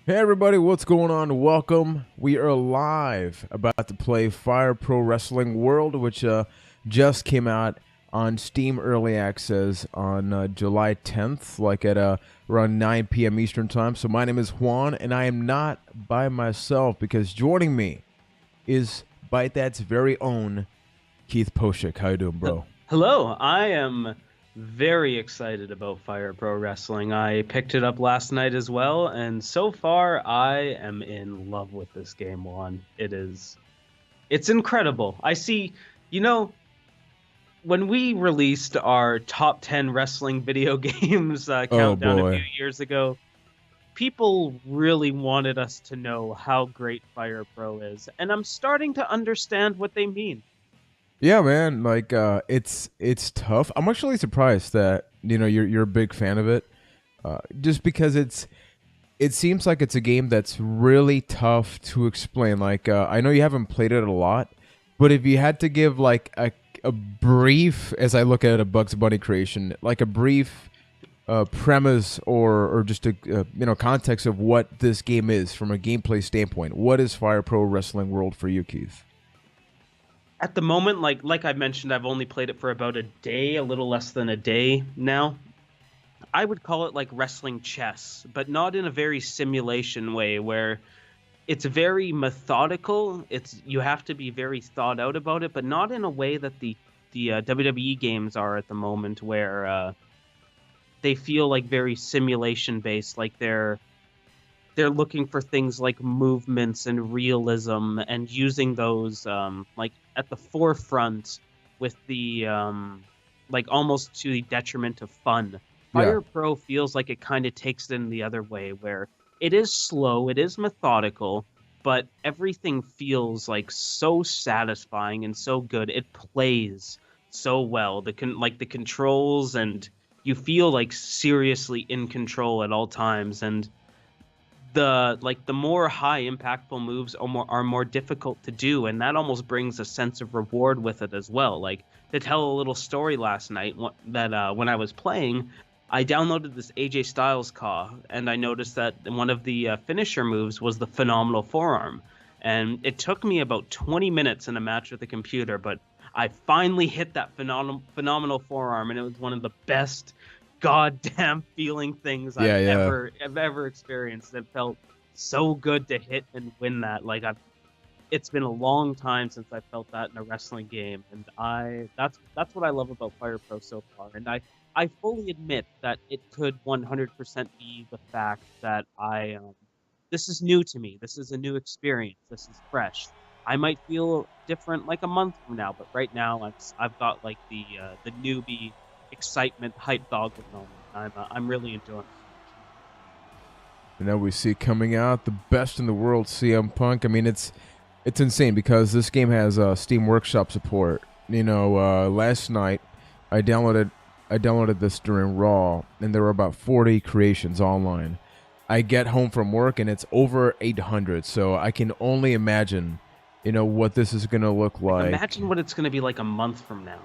Hey everybody, what's going on? Welcome. We are live about to play Fire Pro Wrestling World, which just came out on Steam Early Access on July 10th, like at around 9 p.m. Eastern Time. So my name is Juan, and I am not by myself because joining me is Byte That's very own Keith Poshik. How you doing, bro? Hello, I am very excited about Fire Pro Wrestling. I picked it up last night as well, and so far I am in love with this game, Juan. It's incredible. I see, you know, when we released our top 10 wrestling video games Oh countdown a few boy. years ago, people really wanted us to know how great Fire Pro is, and I'm starting to understand what they mean. Yeah, man. Like, it's tough. I'm actually surprised that you're a big fan of it, just because it seems like it's a game that's really tough to explain. Like, I know you haven't played it a lot, but if you had to give like a brief, as I look at a Bugs Bunny creation, like a brief premise or just a context of what this game is from a gameplay standpoint, what is Fire Pro Wrestling World for you, Keith? At the moment, like I mentioned, I've only played it for about a day, a little less than a day now. I would call it like wrestling chess, but not in a very simulation way where it's very methodical. It's you have to be very thought out about it, but not in a way that the WWE games are at the moment, where they feel like very simulation based, like they're looking for things like movements and realism and using those like at the forefront with the like almost to the detriment of fun. Yeah, Fire Pro feels like it kind of takes it in the other way where it is slow, it is methodical, but everything feels like so satisfying and so good. It plays so well. The controls, and you feel like seriously in control at all times, and the more high impactful moves are more difficult to do, and that almost brings a sense of reward with it as well. Like, to tell a little story last night, that when I was playing, I downloaded this AJ Styles call, and I noticed that one of the finisher moves was the phenomenal forearm, and it took me about 20 minutes in a match with the computer, but I finally hit that phenomenal forearm, and it was one of the best goddamn feeling things I've yeah, yeah. ever I've ever experienced. It felt so good to hit and win that. Like, it's been a long time since I felt that in a wrestling game, and that's what I love about Fire Pro so far. And I fully admit that it could 100% be the fact that this is new to me. This is a new experience. This is fresh. I might feel different like a month from now, but right now I've got like the newbie excitement hype dog at the moment. I'm really enjoying it. And now we see coming out the best in the world, CM Punk. I mean, it's insane because this game has Steam Workshop support. Last night I downloaded I downloaded this during Raw, and there were about 40 creations online. I get home from work and it's over 800, so I can only imagine, what this is gonna look Like, like. imagine what it's going to be like a month from now.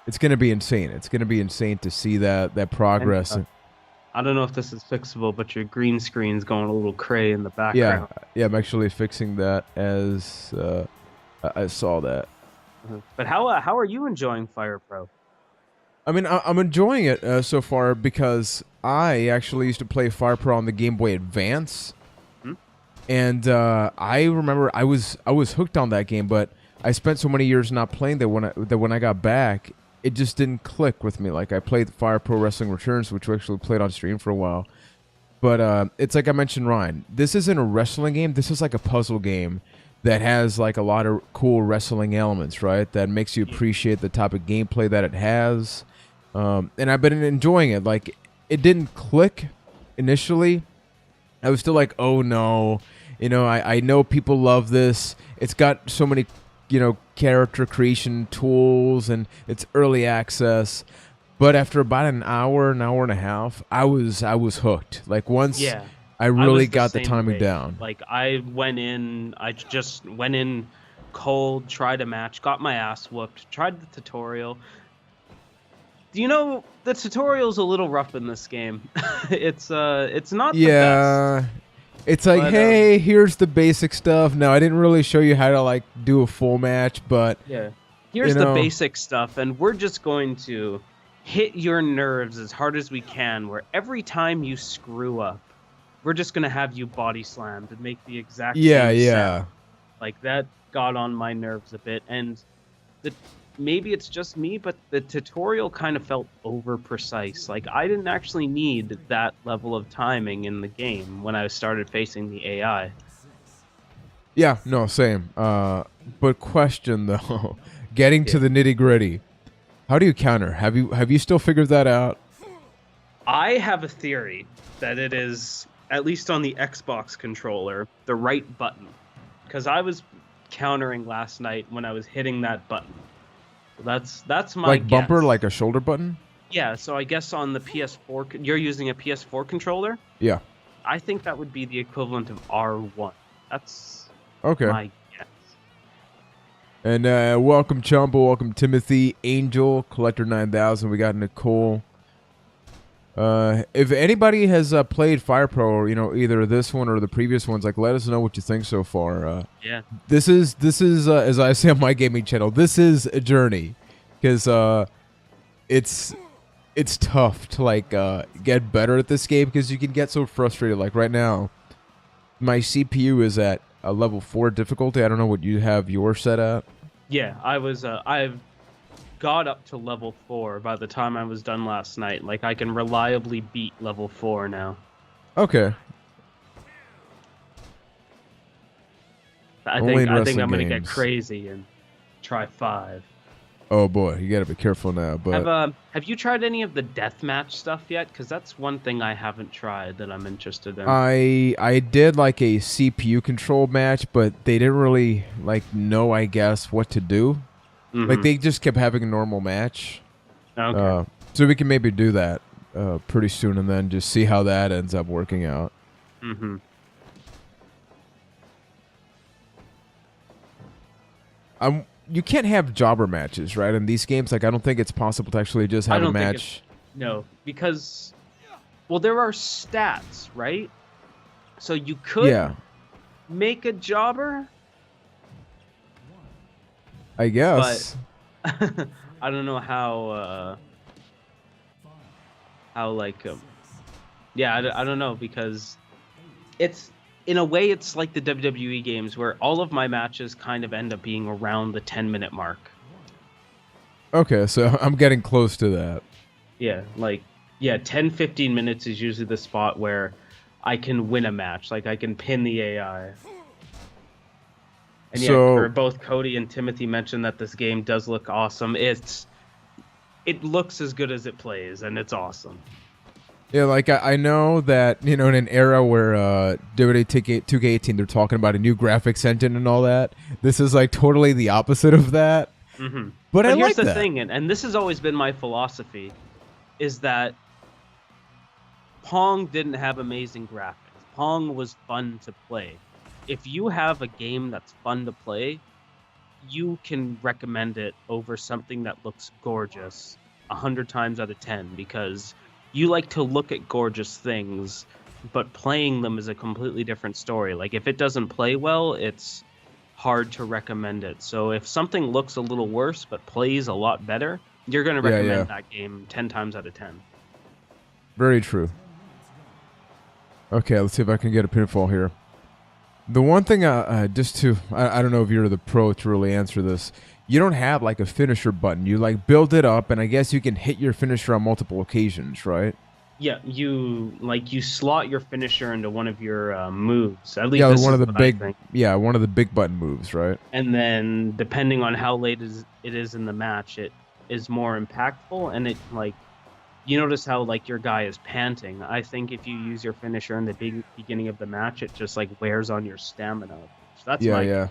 It's gonna be insane. It's gonna be insane to see that And progress. I don't know if this is fixable, but your green screen's going a little cray in the Yeah, background. yeah. I'm actually fixing that as I saw that. But how are you enjoying Fire Pro? I mean, I'm enjoying it so far because I actually used to play Fire Pro on the Game Boy Advance, Hmm? and I remember I was hooked on that game, but I spent so many years not playing that when I got back, it just didn't click with me. Like I played Fire Pro Wrestling Returns, which we actually played on stream for a while, but it's like I mentioned, Ryan. This isn't a wrestling game. This is like a puzzle game that has like a lot of cool wrestling elements, right? That makes you Yeah. appreciate the type of gameplay that it has. And I've been enjoying it. Like it didn't click initially. I was still like, oh no, I know people love this. It's got so many, character creation tools, and it's early access. But after about an hour and a half, I was hooked. Like once Yeah, I I really was the got the same timing way. down. Like, I just went in cold, tried a match, got my ass whooped, tried the tutorial. Do you know the tutorial's a little rough in this game? It's not the best. Yeah, It's like, But hey, here's the basic stuff. No, I didn't really show you how to like do a full match, but yeah, you here's the know, basic stuff, and we're just going to hit your nerves as hard as we can. Where every time you screw up, we're just gonna have you body slammed and make the exact yeah, same yeah. sound. Like that got on my nerves a bit, and the maybe it's just me, but the tutorial kind of felt over precise. Like I didn't actually need that level of timing in the game when I started facing the AI. Yeah, no, same. But question though, getting to Yeah. the nitty gritty. How do you counter? Have you still figured that out? I have a theory that it is, at least on the Xbox controller, the right button. Because I was countering last night when I was hitting that button. That's my Like bumper, guess. like a shoulder button? Yeah, so I guess on the PS4, you're using a PS4 controller? Yeah. I think that would be the equivalent of R1. That's Okay. my guess. And welcome Chumbo, welcome Timothy, Angel, Collector 9000. We got Nicole. If anybody has played Fire Pro, or either this one or the previous ones, like let us know what you think so far. Yeah. This is as I say on my gaming channel, this is a journey because it's tough to like get better at this game because you can get so frustrated. Like right now, my CPU is at a level 4 difficulty. I don't know what you have yours set at. Yeah, I've got up to level 4 by the time I was done last night. Like I can reliably beat level 4 now. Okay. I Only think in I think wrestling I'm gonna get games. crazy and try 5. Oh boy, you gotta be careful now. But Have you tried any of the deathmatch stuff yet? Because that's one thing I haven't tried that I'm interested in. I did like a CPU control match, but they didn't really like know, I guess, what to do. Like they just kept having a normal match. Okay. So we can maybe do that pretty soon, and then just see how that ends up working out. Mm-hmm. You can't have jobber matches, right? In these games, like I don't think it's possible to actually just I have a don't think match. No, because well, there are stats, right? So you could Yeah, make a jobber, I but guess. I don't know how like yeah, I don't know because it's in a way it's like the WWE games where all of my matches kind of end up being around the 10-minute mark. Okay, so I'm getting close to that. Yeah, like 10 15 minutes is usually the spot where I can win a match, like I can pin the AI. And So both Cody and Timothy mentioned that this game does look awesome. It looks as good as it plays, and it's awesome. yeah, like I know that in an era where WWE 2K18 they're talking about a new graphics engine and all that. This is like totally the opposite of that. Mm-hmm. But I But here's like the that. thing, and this has always been my philosophy, is that Pong didn't have amazing graphics. Pong was fun to play. If you have a game that's fun to play, you can recommend it over something that looks gorgeous 100 times out of 10 because you like to look at gorgeous things, but playing them is a completely different story. Like if it doesn't play well, it's hard to recommend it. So if something looks a little worse but plays a lot better, you're going to Yeah, recommend yeah. that game 10 times out of 10. Very true. Okay, let's see if I can get a pinfall here. The one thing, just to, I don't know if you're the pro to really answer this. You don't have like a finisher button. You like build it up, and I guess you can hit your finisher on multiple occasions, right? Yeah, you slot your finisher into one of your moves. At least Yeah, this one of is the what I big, think. one of the big button moves, right? And then depending on how late it is in the match, it is more impactful. And it like you notice how like your guy is panting. I think if you use your finisher in the beginning of the match, it just like wears on your stamina. So that's Yeah, my yeah.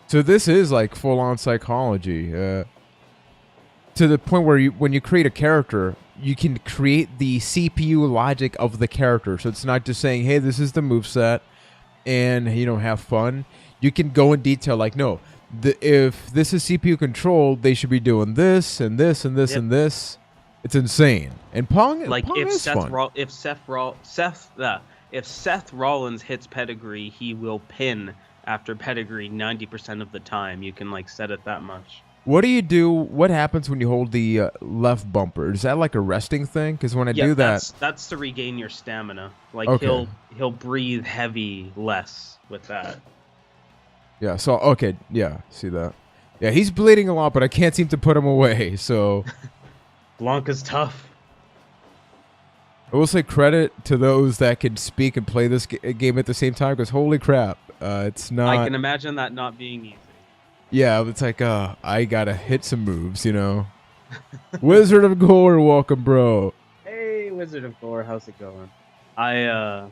So this is like full on psychology, to the point where when you create a character, you can create the CPU logic of the character. So it's not just saying, "Hey, this is the moveset," and have fun. You can go in detail, like, no, if this is CPU controlled, they should be doing this and this and this Yep. and this. It's insane. And Pong like is fun. if if Seth Rollins hits pedigree, he will pin after pedigree 90% of the time. You can like set it that much. What do you do? What happens when you hold the left bumper? Is that like a resting thing? Because when I Yeah, do that, that's to regain your stamina. Like okay, he'll breathe heavy less with that. yeah. So okay, yeah. See that? Yeah, he's bleeding a lot, but I can't seem to put him away. So Blanca's tough. I will say credit to those that can speak and play this game at the same time. Because holy crap, it's I not. can imagine that not being easy. Yeah, it's like I gotta hit some moves, Wizard of Gore, welcome, bro. Hey, Wizard of Gore, how's it going? I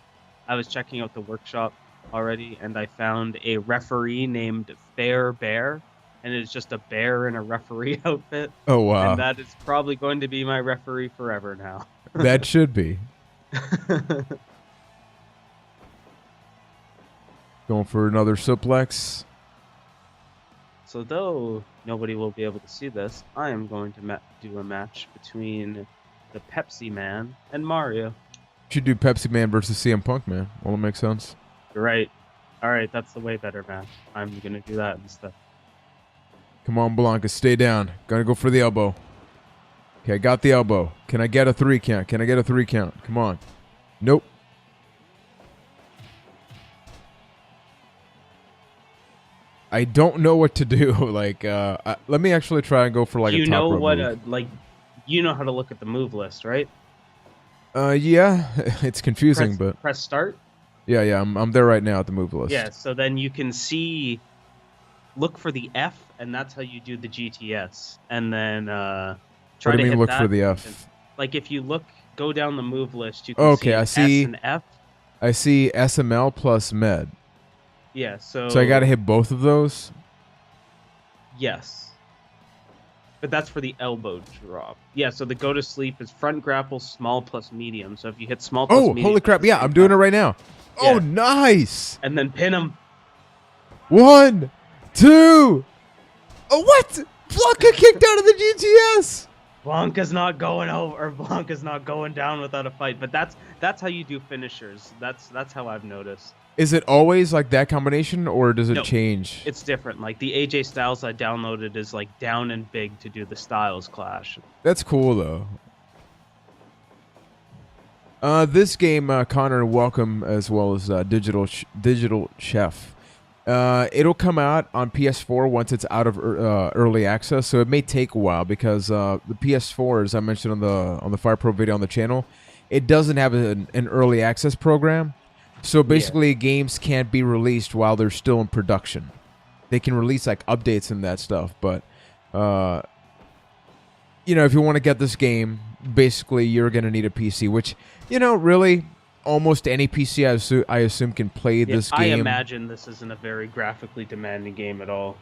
was checking out the workshop already, and I found a referee named Fair Bear, and it's just a bear in a referee outfit, Oh and wow, that is probably going to be my referee forever now. that should be going for another suplex. So though nobody will be able to see this, I am going to do a match between the Pepsi Man and Mario. Should do Pepsi Man versus CM Punk, man. Will it make sense? You're right. All right, that's the way better match. I'm gonna do that instead. Come on, Blanca, stay down. Gonna go for the elbow. Okay, I got the elbow. Can I get a 3 count? Can I get a 3 count? Come on. Nope. I don't know what to do. Like, let me actually try and go for like You a top know rope what? move. You know how to look at the move list, right? Yeah, it's confusing, but Press start. yeah, I'm there right now at the move list. Yeah, so then you can see, look for the F, and that's how you do the GTS. And then What try do to you mean hit look that. for the F? Like if you go down the move list, you can Okay, see I S see. and F. I see SML plus med. Yeah, So I gotta hit both of those. yes. But that's for the elbow drop. Yeah, so the go to sleep is front grapple, small plus medium. So if you hit small plus Oh, medium. holy crap! Yeah, I'm doing it right now. Yeah. Oh, nice. And then pin him. 1, 2. Oh, what? Blanca kicked out of the GTS. Blanca's not going over, or Blanca's not going down without a fight. But that's how you do finishers. That's how I've noticed. Is it always like that combination, or does it No, change? it's different. Like the AJ Styles I downloaded is like down and big to do the Styles clash. That's cool though. This game, Connor, welcome as well as Digital Chef. It'll come out on PS4 once it's out of early access, so it may take a while because the PS4, as I mentioned on the Fire Pro video on the channel, it doesn't have an early access program. So basically, games can't be released while they're still in production. They can release like updates and that stuff, but if you want to get this game, basically you're gonna need a PC, which really almost any PC I assume can play this game. I imagine this isn't a very graphically demanding game at all.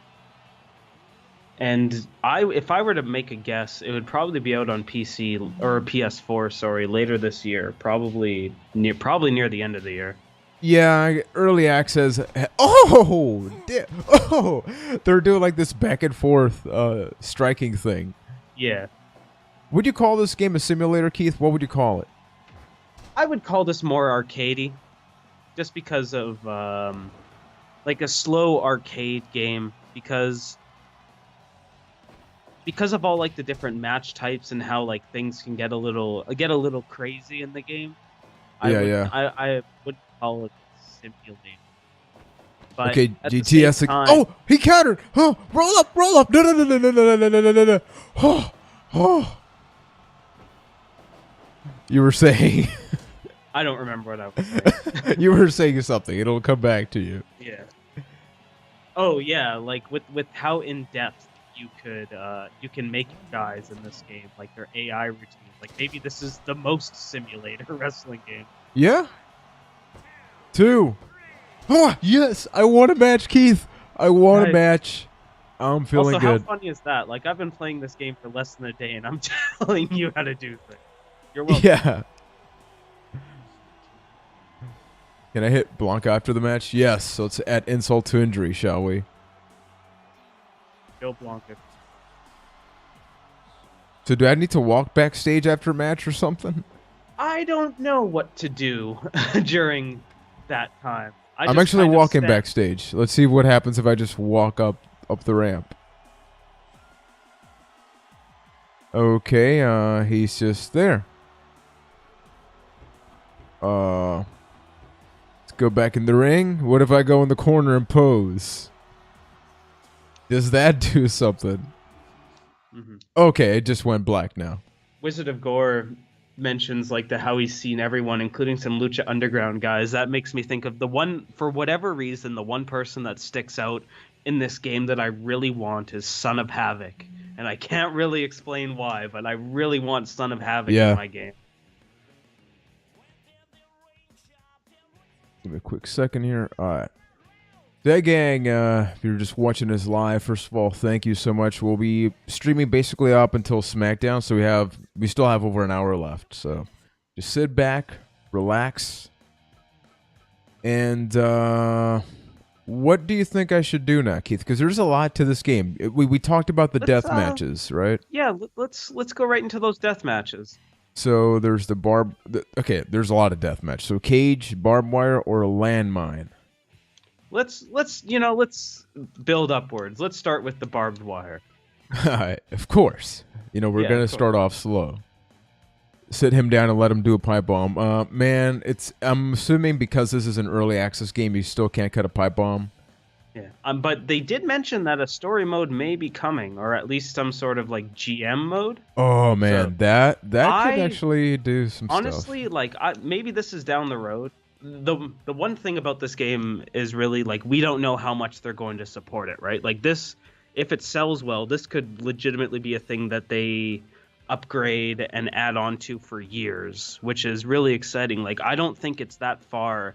And if I were to make a guess, it would probably be out on PC or PS4, sorry, later this year, probably near the end of the year. Yeah, early access. They're doing like this back and forth striking thing. Yeah. Would you call this game a simulator, Keith? What would you call it? I would call this more arcadey, just because of like a slow arcade game, because of all like the different match types and how like things can get a little crazy in the game. I would call it simulator. But okay, at GTS. the same time, oh, he countered. Oh, roll up. No. No. Oh. You were saying. I don't remember what I was saying. You were saying something. It'll come back to you. Yeah. Oh yeah, like with how in depth you can make guys in this game, like their AI routines. Like maybe this is the most simulator wrestling game. Yeah. 2. Oh yes, I want a match, Keith. I want a match. I'm feeling also, good. how funny is that? Like I've been playing this game for less than a day, and I'm telling you how to do things. You're welcome. Yeah. Can I hit Blanca after the match? Yes. So let's add insult to injury, shall we? Kill Blanca. So do I need to walk backstage after a match or something? I don't know what to do during that time. I I'm just actually kind of walking stand. backstage. Let's see what happens if I just walk up the ramp. Okay, he's just there. Let's go back in the ring. What if I go in the corner and pose? Does that do something? Hmm. Okay, it just went black now. Wizard of Gore mentions like the how he's seen everyone, including some Lucha Underground guys. That makes me think of the one, for whatever reason, the one person that sticks out in this game that I really want is Son of Havoc. And I can't really explain why, but I really want Son of Havoc in Yeah. my game. Give me a quick second here. All right. That gang, if you're just watching this live, first of all, thank you so much. We'll be streaming basically up until SmackDown, so we still have over an hour left. So just sit back, relax, and what do you think I should do now, Keith? Because there's a lot to this game. We talked about the Let's death matches, right? yeah, let's go right into those death matches. So there's okay, there's a lot of death match. So cage, barbed wire, or a landmine. Let's build upwards. Let's start with the barbed wire. Of course. We're Yeah, going to of course. start off slow. Sit him down and let him do a pipe bomb. Man, I'm assuming because this is an early access game, you still can't cut a pipe bomb. Yeah. But they did mention that a story mode may be coming, or at least some sort of like GM mode. Oh man, So that could I actually do some honestly stuff. like maybe this is down the road. The one thing about this game is really like we don't know how much they're going to support it, right? Like this, if it sells well, this could legitimately be a thing that they upgrade and add on to for years, which is really exciting. Like I don't think it's that far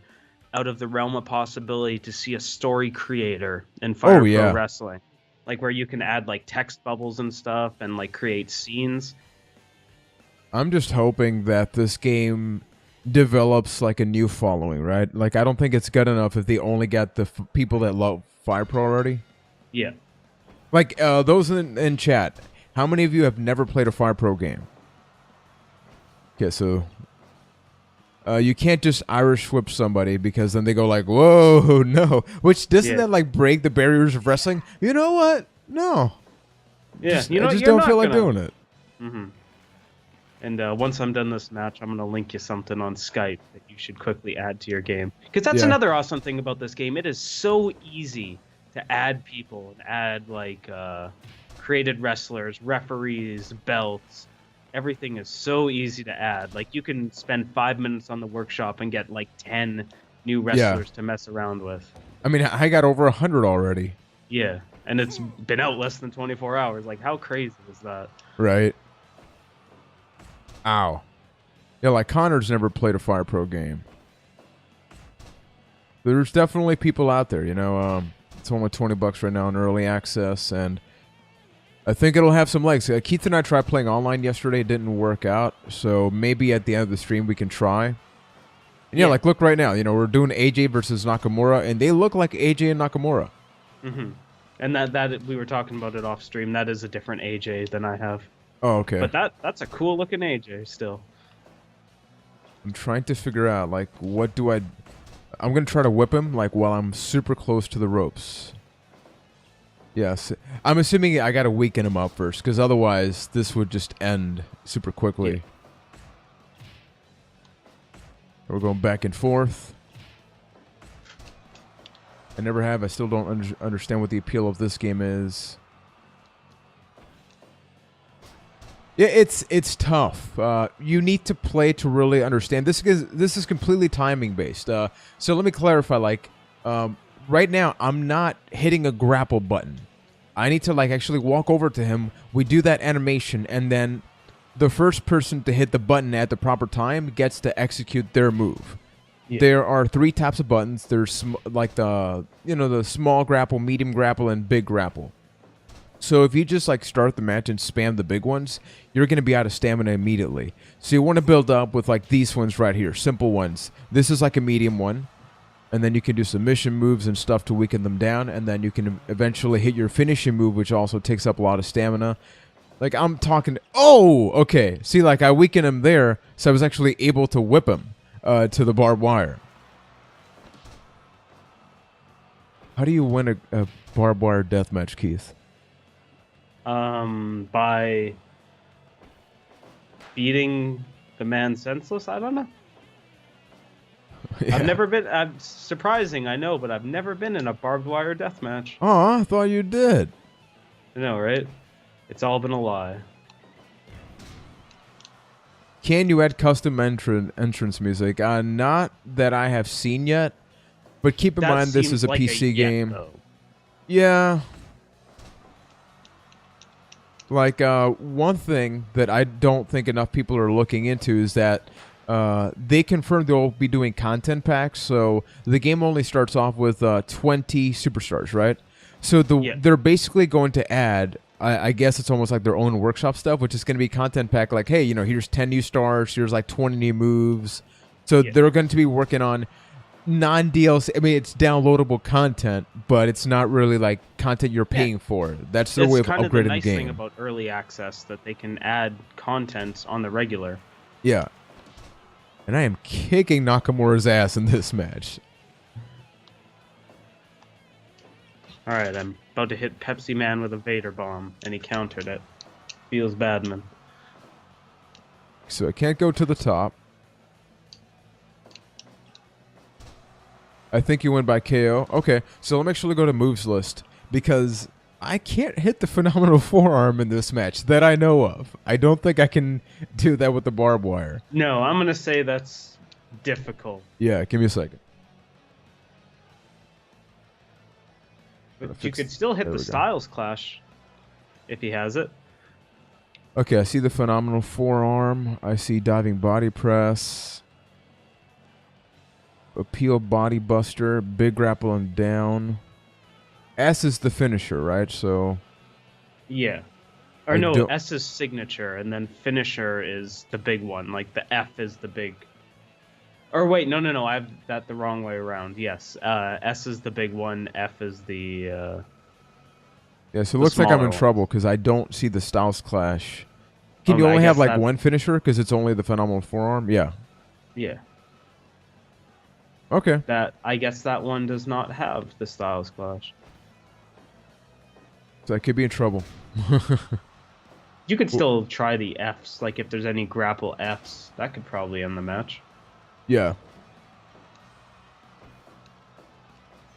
out of the realm of possibility to see a story creator in Oh Fire Pro yeah. Wrestling, like where you can add like text bubbles and stuff and like create scenes. I'm just hoping that this game develops like a new following, right? Like I don't think it's good enough if they only got the people that love Fire Pro already. Yeah. Like those in chat, how many of you have never played a Fire Pro game? Okay, so you can't just Irish whip somebody because then they go like, "Whoa, no!" Which doesn't Yeah. that like break the barriers of wrestling? You know what? No, Yeah. I just You're don't not feel like gonna. doing it. Mm-hmm. And once I'm done this match, I'm gonna link you something on Skype that you should quickly add to your game. Because that's Yeah, another awesome thing about this game. It is so easy to add people and add like created wrestlers, referees, belts. Everything is so easy to add. Like you can spend 5 minutes on the workshop and get like 10 new yeah. wrestlers to mess around with. I mean, I got over 100 already. Yeah, and it's been out less than 24 hours. Like how crazy is that? Right. Ow. Yeah, like Connor's never played a Fire Pro game. There's definitely people out there, it's only $20 right now in early access, and I think it'll have some legs. Keith and I tried playing online yesterday. It didn't work out, so maybe at the end of the stream we can try. And yeah, like look right now, we're doing AJ versus Nakamura, and they look like AJ and Nakamura. Mm-hmm. And that we were talking about it off stream. That is a different AJ than I have. Oh, okay. But that's a cool looking AJ still. I'm trying to figure out, like, what do I'm going to try to whip him, like, while I'm super close to the ropes. Yes. I'm assuming I got to weaken him up first, because otherwise this would just end super quickly. Yeah. We're going back and forth. I never have. I still don't understand what the appeal of this game is. Yeah, it's tough. You need to play to really understand. This is completely timing based. So let me clarify. Like, right now, I'm not hitting a grapple button. I need to like actually walk over to him. We do that animation, and then the first person to hit the button at the proper time gets to execute their move. Yeah. There are 3 types of buttons. There's like the small grapple, medium grapple, and big grapple. So if you just like start the match and spam the big ones, you're going to be out of stamina immediately. So you want to build up with like these ones right here, simple ones. This is like a medium one. And then you can do submission moves and stuff to weaken them down. And then you can eventually hit your finishing move, which also takes up a lot of stamina. Like I'm talking. Oh, okay. See, like I weakened him there, so I was actually able to whip him to the barbed wire. How do you win a barbed wire deathmatch, Keith? By beating the man senseless. I don't know. Yeah. I've never been. Surprising, I know, but I've never been in a barbed wire death match. Oh, I thought you did. I know, right? It's all been a lie. Can you add custom entrance music? Not that I have seen yet, but keep in That mind this seems is a like PC game. though. Yeah. Like one thing that I don't think enough people are looking into is that they confirmed they'll be doing content packs. So the game only starts off with 20 superstars, right? So they're basically going to add, I guess it's almost like their own workshop stuff, which is going to be content pack. Like, hey, here's 10 new stars, here's like 20 new moves. So they're going to be working on non-DLC. I mean, it's downloadable content, but it's not really like content you're paying for. That's their way of kind upgrading of the the nice game. thing about early access, that they can add content on the regular. Yeah. And I am kicking Nakamura's ass in this match. All right, I'm about to hit Pepsi Man with a Vader bomb, and he countered it. Feels bad, man. So I can't go to the top. I think you win by KO. Okay, so let me actually go to moves list, because I can't hit the phenomenal forearm in this match that I know of. I don't think I can do that with the barbed wire. No, I'm going to say that's difficult. Yeah, give me a second. But you could still hit the Styles Clash if he has it. Okay, I see the phenomenal forearm. I see diving body press. Appeal body buster. Big grapple and down. S is the finisher, right? So. Yeah. Or no, S is signature, and then finisher is the big one. Like the F is the big. Or wait, no. I have that the wrong way around. Yes. S is the big one. F is the. Yeah, so it looks like I'm in trouble because I don't see the Styles Clash. Can you only have like one finisher because it's only the phenomenal forearm? Yeah. Yeah. Okay. I guess that one does not have the Styles Clash. So I could be in trouble. You could still try the Fs, like if there's any grapple Fs, that could probably end the match. Yeah.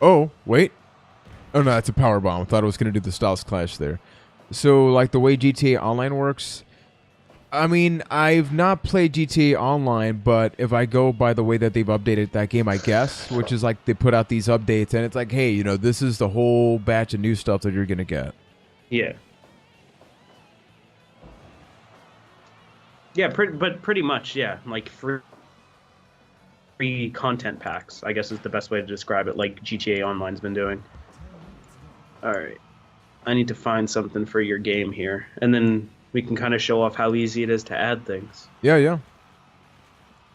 Oh, wait. Oh, no, that's a power bomb. I thought I was going to do the Styles Clash there. So, like the way GTA Online works, I mean, I've not played GTA Online, but if I go by the way that they've updated that game, I guess, which is like they put out these updates, and it's like, hey, this is the whole batch of new stuff that you're going to get. Yeah. Yeah, pretty much, yeah. Like free content packs, I guess is the best way to describe it, like GTA Online's been doing. All right. I need to find something for your game here, and then we can kind of show off how easy it is to add things. Yeah.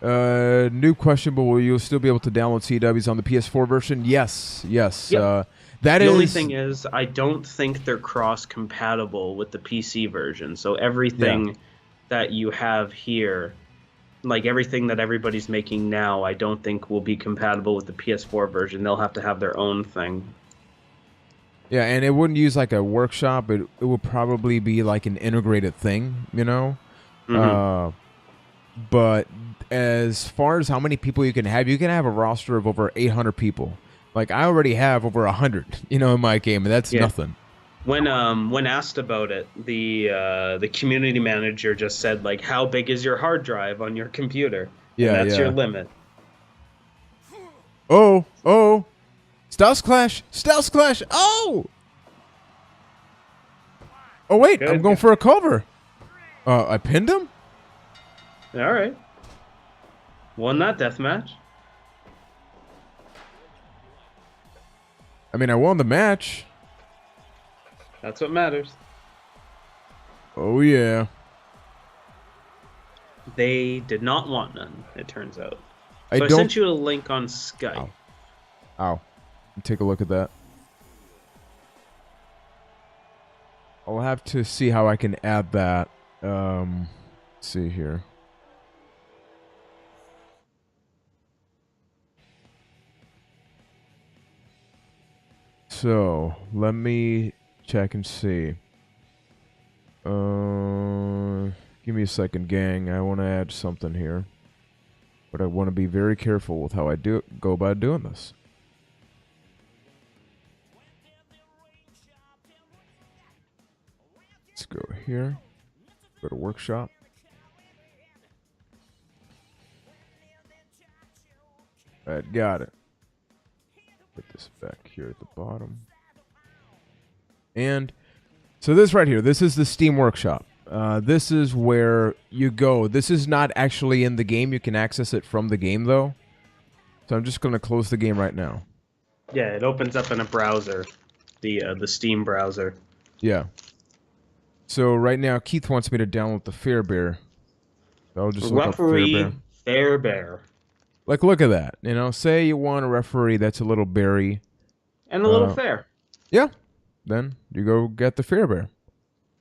New question, but will you still be able to download CWs on the PS4 version? Yes. Yep. The only thing is, I don't think they're cross-compatible with the PC version. So everything that you have here, like everything that everybody's making now, I don't think will be compatible with the PS4 version. They'll have to have their own thing. Yeah, and it wouldn't use like a workshop. It would probably be like an integrated thing, Mm-hmm. But as far as how many people you can have a roster of over 800 people. Like I already have over 100, in my game, and that's nothing. When asked about it, the community manager just said, like, how big is your hard drive on your computer? Yeah, and that's your limit. Oh. Styles Clash. Oh! Oh, wait. I'm going for a cover. I pinned him? All right. Won that death match. I mean, I won the match. That's what matters. Oh, yeah. They did not want none, it turns out. So I sent you a link on Skype. Ow. Take a look at that. I'll have to see how I can add that. Let's see here. So let me check and see. Give me a second, gang. I want to add something here, but I want to be very careful with how I go about doing this. Let's go here. Go to workshop. Alright, got it. Put this back here at the bottom. And so this right here, this is the Steam Workshop. This is where you go. This is not actually in the game. You can access it from the game, though. So I'm just going to close the game right now. Yeah, it opens up in a browser, the Steam browser. Yeah. So right now, Keith wants me to download the Fairbear. I'll just look up Fairbear. Fairbear. Like, look at that. You know, say you want a referee that's a little berry. And a little fair. Yeah. Then you go get the Fairbear.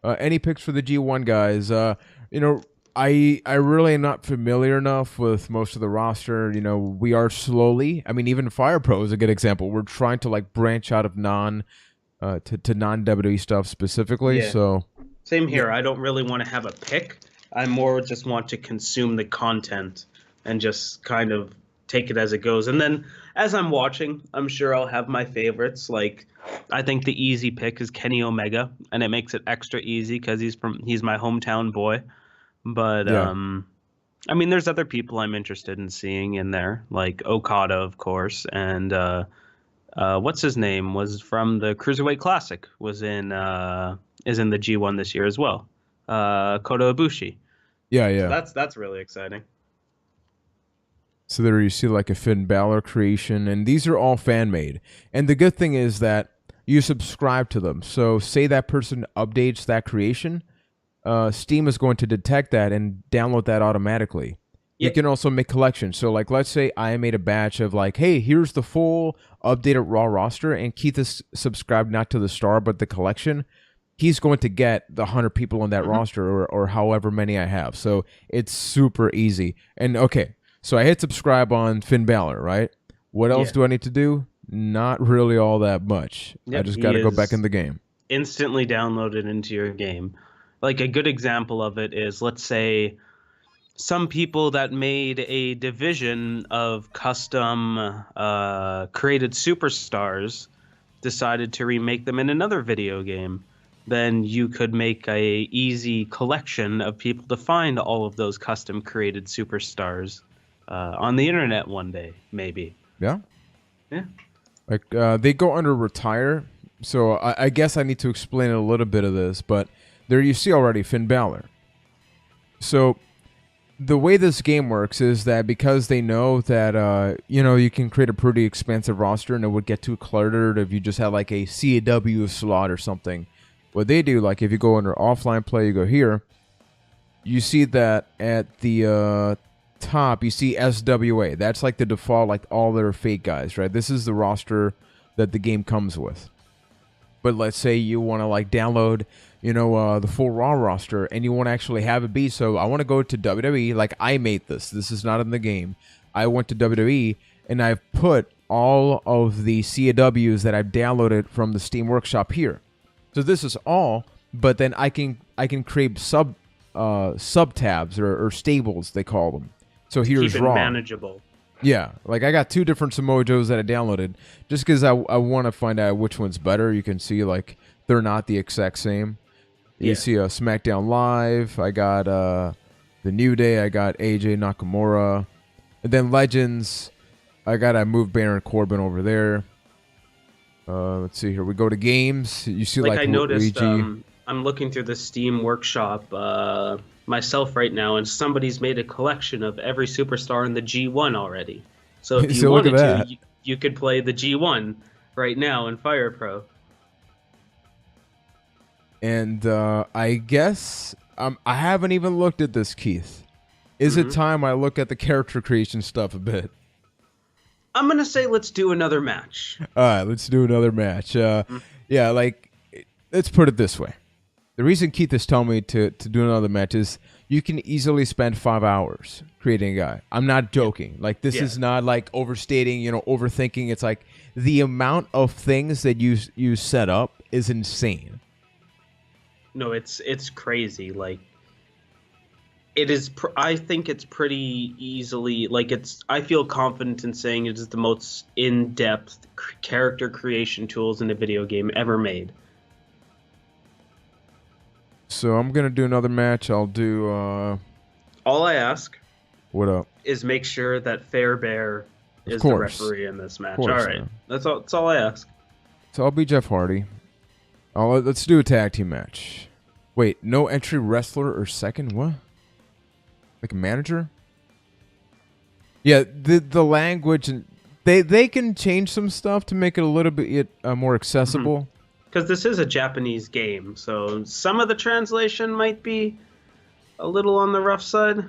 Any picks for the G1 guys? You know, I really am not familiar enough with most of the roster. You know, we are slowly. I mean, even Fire Pro is a good example. We're trying to like branch out of non WWE stuff specifically. Yeah. So same here. I don't really want to have a pick. I more just want to consume the content and just kind of take it as it goes. And then as I'm watching, I'm sure I'll have my favorites. Like, I think the easy pick is Kenny Omega, and it makes it extra easy because he's my hometown boy. But yeah. I mean, there's other people I'm interested in seeing in there, like Okada, of course, and what's his name was from the Cruiserweight Classic, is in the G1 this year as well. Kota Ibushi. Yeah, yeah. So that's really exciting. So there you see like a Finn Balor creation, and these are all fan-made. And the good thing is that you subscribe to them. So say that person updates that creation, Steam is going to detect that and download that automatically. Yep. You can also make collections. So like, let's say I made a batch of like, hey, here's the full updated Raw roster, and Keith is subscribed not to the star, but the collection. He's going to get the 100 people on that roster or however many I have. So it's super easy. And okay, so I hit subscribe on Finn Balor, right? What else do I need to do? Not really all that much. Yep, I just got to go back in the game. Instantly downloaded into your game. Like a good example of it is, let's say, some people that made a division of custom created superstars decided to remake them in another video game. Then you could make a easy collection of people to find all of those custom created superstars on the internet one day, maybe. Yeah. Yeah. Like they go under retire, so I guess I need to explain a little bit of this, but there you see already Finn Balor. So the way this game works is that because they know that you can create a pretty expansive roster and it would get too cluttered if you just had like a CAW slot or something. What they do, like if you go under offline play, you go here, you see that at the top, you see SWA. That's like the default, like all their fake guys, right? This is the roster that the game comes with. But let's say you want to like download, the full Raw roster, and you want to actually have it be, so I want to go to WWE, like I made this. This is not in the game. I went to WWE, and I've put all of the CAWs that I've downloaded from the Steam Workshop here. So this is all, but then I can create sub tabs or stables, they call them. So here's keep it Raw. Manageable. Yeah, like I got 2 different Samojos that I downloaded just because I want to find out which one's better. You can see like they're not the exact same. You see a SmackDown Live. I got the New Day. I got AJ Nakamura, and then Legends. I moved Baron Corbin over there. Let's see here. We go to games. You see like I noticed. Luigi. I'm looking through the Steam Workshop myself right now, and somebody's made a collection of every superstar in the G1 already. So if you wanted to, you could play the G1 right now in Fire Pro. And I guess I haven't even looked at this, Keith. Is it time I look at the character creation stuff a bit? I'm going to say let's do another match. All right, let's do another match. Yeah, like, let's put it this way. The reason Keith is telling me to do another match is you can easily spend 5 hours creating a guy. I'm not joking. Like this is not like overstating, overthinking. It's like the amount of things that you set up is insane. No, it's crazy. Like it is. I think it's pretty easily. Like I feel confident in saying it is the most in-depth character creation tools in a video game ever made. So I'm gonna do another match. I'll do. All I ask. What up? Is make sure that Fairbear is the referee in this match. All right, man. That's all. That's all I ask. So I'll be Jeff Hardy. Let's do a tag team match. Wait, no entry wrestler or second? What? Like a manager? Yeah, the language and they can change some stuff to make it a little bit more accessible. Because this is a Japanese game, so some of the translation might be a little on the rough side.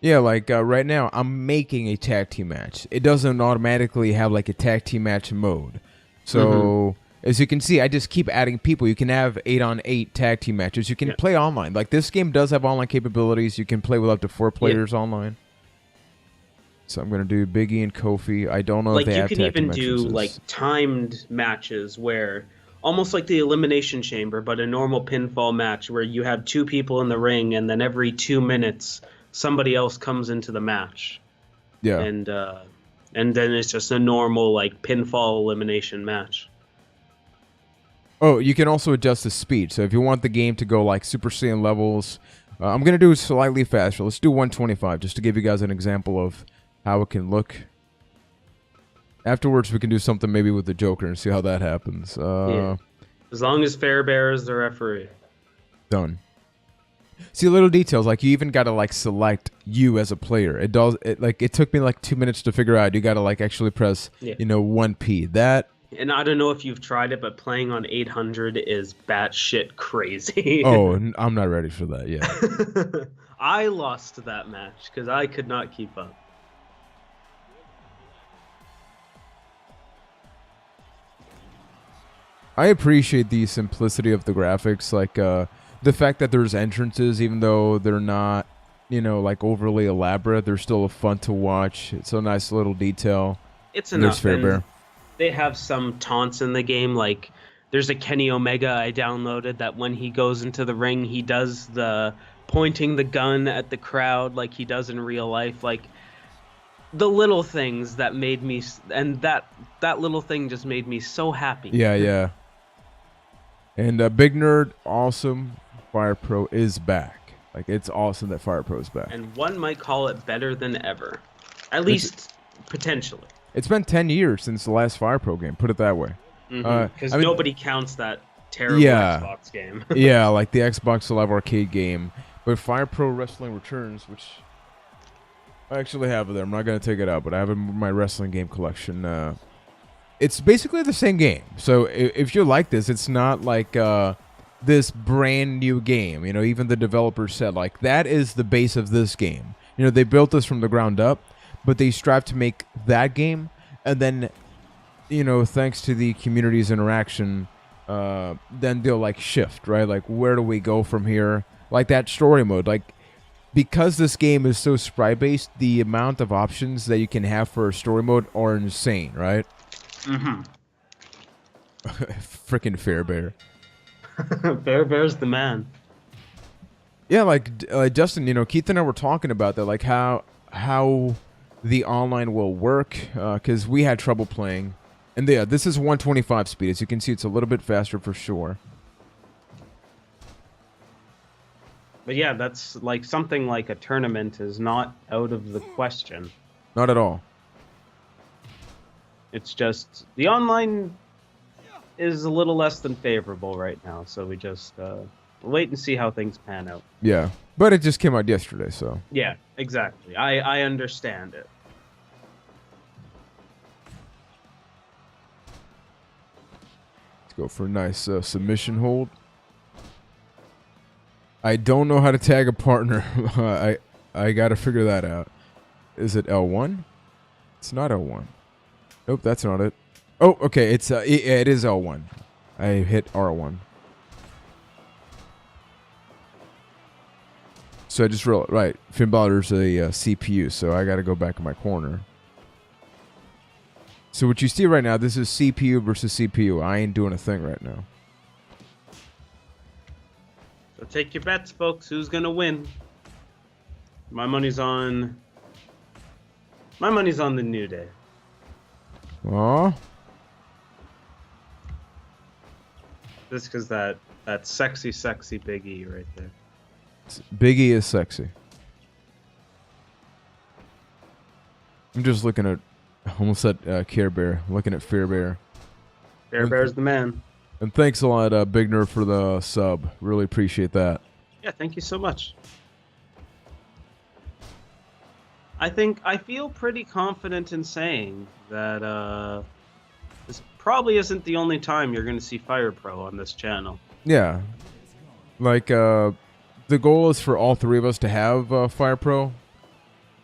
Yeah, like right now, I'm making a tag team match. It doesn't automatically have like a tag team match mode. So, as you can see, I just keep adding people. You can have 8-on-8 tag team matches. You can play online. Like this game does have online capabilities. You can play with up to 4 players online. So I'm going to do Big E and Kofi. I don't know if they have tag team matches. Like you can even do like timed matches where almost like the Elimination Chamber, but a normal pinfall match where you have 2 people in the ring and then every 2 minutes somebody else comes into the match. Yeah. And then it's just a normal like pinfall elimination match. Oh, you can also adjust the speed. So if you want the game to go like Super Saiyan levels, I'm going to do it slightly faster. Let's do 125 just to give you guys an example of how it can look. Afterwards, we can do something maybe with the Joker and see how that happens. As long as Fairbear is the referee. Done. See, little details, like you even got to like select you as a player. It took me like 2 minutes to figure out. You got to like actually press, 1P. That. And I don't know if you've tried it, but playing on 800 is batshit crazy. Oh, I'm not ready for that yet. I lost that match because I could not keep up. I appreciate the simplicity of the graphics, like the fact that there's entrances, even though they're not, like overly elaborate. They're still fun to watch. It's a nice little detail. It's enough. And they have some taunts in the game, like there's a Kenny Omega I downloaded that when he goes into the ring, he does the pointing the gun at the crowd like he does in real life, like the little things that made me, and that little thing just made me so happy. Yeah. And Big Nerd, awesome. Fire Pro is back. Like, it's awesome that Fire Pro is back. And one might call it better than ever. At least, potentially. It's been 10 years since the last Fire Pro game, put it that way. Because nobody counts that terrible Xbox game. Yeah, like the Xbox Live Arcade game. But Fire Pro Wrestling Returns, which I actually have it there. I'm not going to take it out, but I have it in my wrestling game collection. It's basically the same game. So if you like this, it's not like this brand new game. Even the developers said, like, that is the base of this game. They built this from the ground up, but they strive to make that game. And then, thanks to the community's interaction, then they'll, like, shift, right? Like, where do we go from here? Like that story mode. Like, because this game is so sprite-based, the amount of options that you can have for a story mode are insane, right? Freaking Fairbear. Fairbear's the man. Yeah, like Justin, Keith and I were talking about that, like how the online will work, because we had trouble playing. And yeah, this is 125 speed. As you can see, it's a little bit faster for sure. But yeah, that's like something like a tournament is not out of the question. Not at all. It's just the online is a little less than favorable right now, so we just wait and see how things pan out. Yeah, but it just came out yesterday, so. Yeah, exactly. I understand it. Let's go for a nice submission hold. I don't know how to tag a partner. I got to figure that out. Is it L1? It's not L1. Nope, that's not it. Oh, okay. It is L1. I hit R1. So I just realized, right, Finn Balor's a CPU, so I got to go back in my corner. So what you see right now, this is CPU versus CPU. I ain't doing a thing right now. So take your bets, folks. Who's gonna win? My money's on the New Day. Aw. Just because that sexy Big E right there. Big E is sexy. I'm just looking at, almost said Care Bear, looking at Fear Bear. Bear Bear's the man. And thanks a lot, Big Nerf, for the sub. Really appreciate that. Yeah, thank you so much. I feel pretty confident in saying that this probably isn't the only time you're going to see Fire Pro on this channel. Yeah. Like, the goal is for all three of us to have Fire Pro.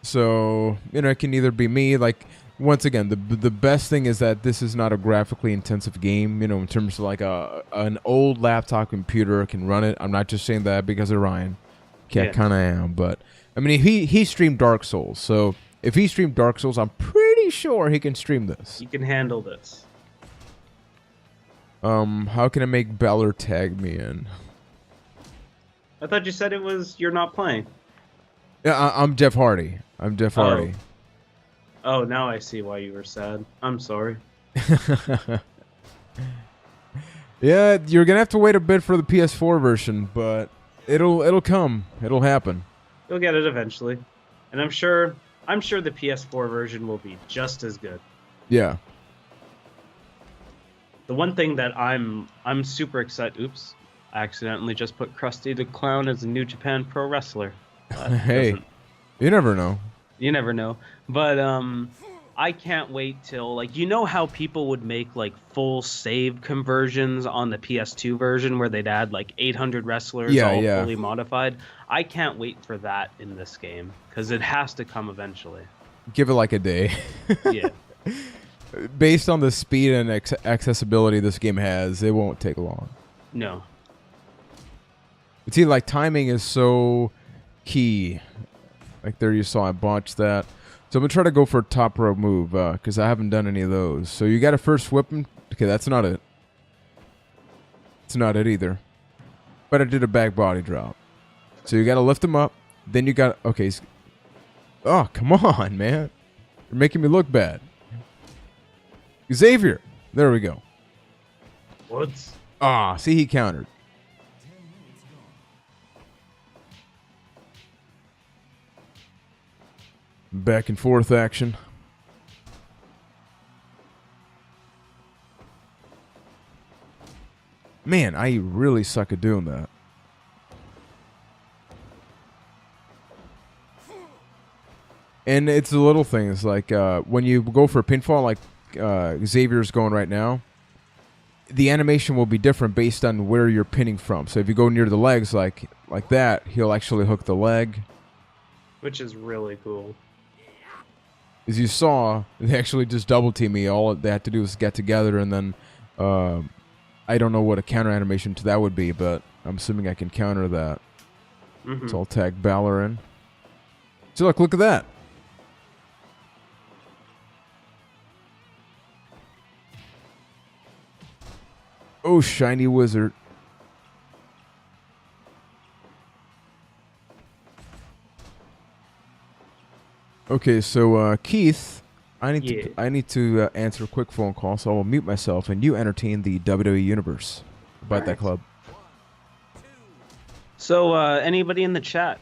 So, it can either be me, like, once again, the best thing is that this is not a graphically intensive game, in terms of like an old laptop computer can run it. I'm not just saying that because of Ryan. Okay, yeah. I kind of am, but I mean, he streamed Dark Souls, so if he streamed Dark Souls, I'm pretty sure he can stream this. He can handle this. How can I make Balor tag me in? I thought you said it was you're not playing. Yeah, I'm Jeff Hardy. I'm Jeff Hardy. Oh, now I see why you were sad. I'm sorry. Yeah, you're gonna have to wait a bit for the PS4 version, but it'll come. It'll happen. You'll get it eventually, and I'm sure the PS4 version will be just as good. Yeah. The one thing that I'm super excited. Oops, I accidentally just put Krusty the Clown as a New Japan Pro Wrestler. Hey, you never know. You never know. But I can't wait till, like, how people would make like full save conversions on the PS2 version where they'd add like 800 wrestlers fully modified. I can't wait for that in this game because it has to come eventually. Give it like a day. Yeah. Based on the speed and accessibility this game has, it won't take long. No. But see, like, timing is so key. Like, there you saw I botched that. So I'm going to try to go for a top row move, because I haven't done any of those. So you got to first whip him. Okay, that's not it. It's not it either. But I did a back body drop. So you got to lift him up. Then you got... Okay. Oh, come on, man. You're making me look bad. Xavier. There we go. What? Ah, see, he countered. Back and forth action. Man, I really suck at doing that. And it's the little things, like when you go for a pinfall, like Xavier's going right now, the animation will be different based on where you're pinning from. So if you go near the legs like that, he'll actually hook the leg. Which is really cool. As you saw, they actually just double team me. All they had to do was get together, and then I don't know what a counter animation to that would be, but I'm assuming I can counter that. Mm-hmm. So I'll tag Balor in. So look at that. Oh, shiny wizard. Okay, so Keith, I need to answer a quick phone call, so I will mute myself, and you entertain the WWE Universe. About that club. So, anybody in the chat,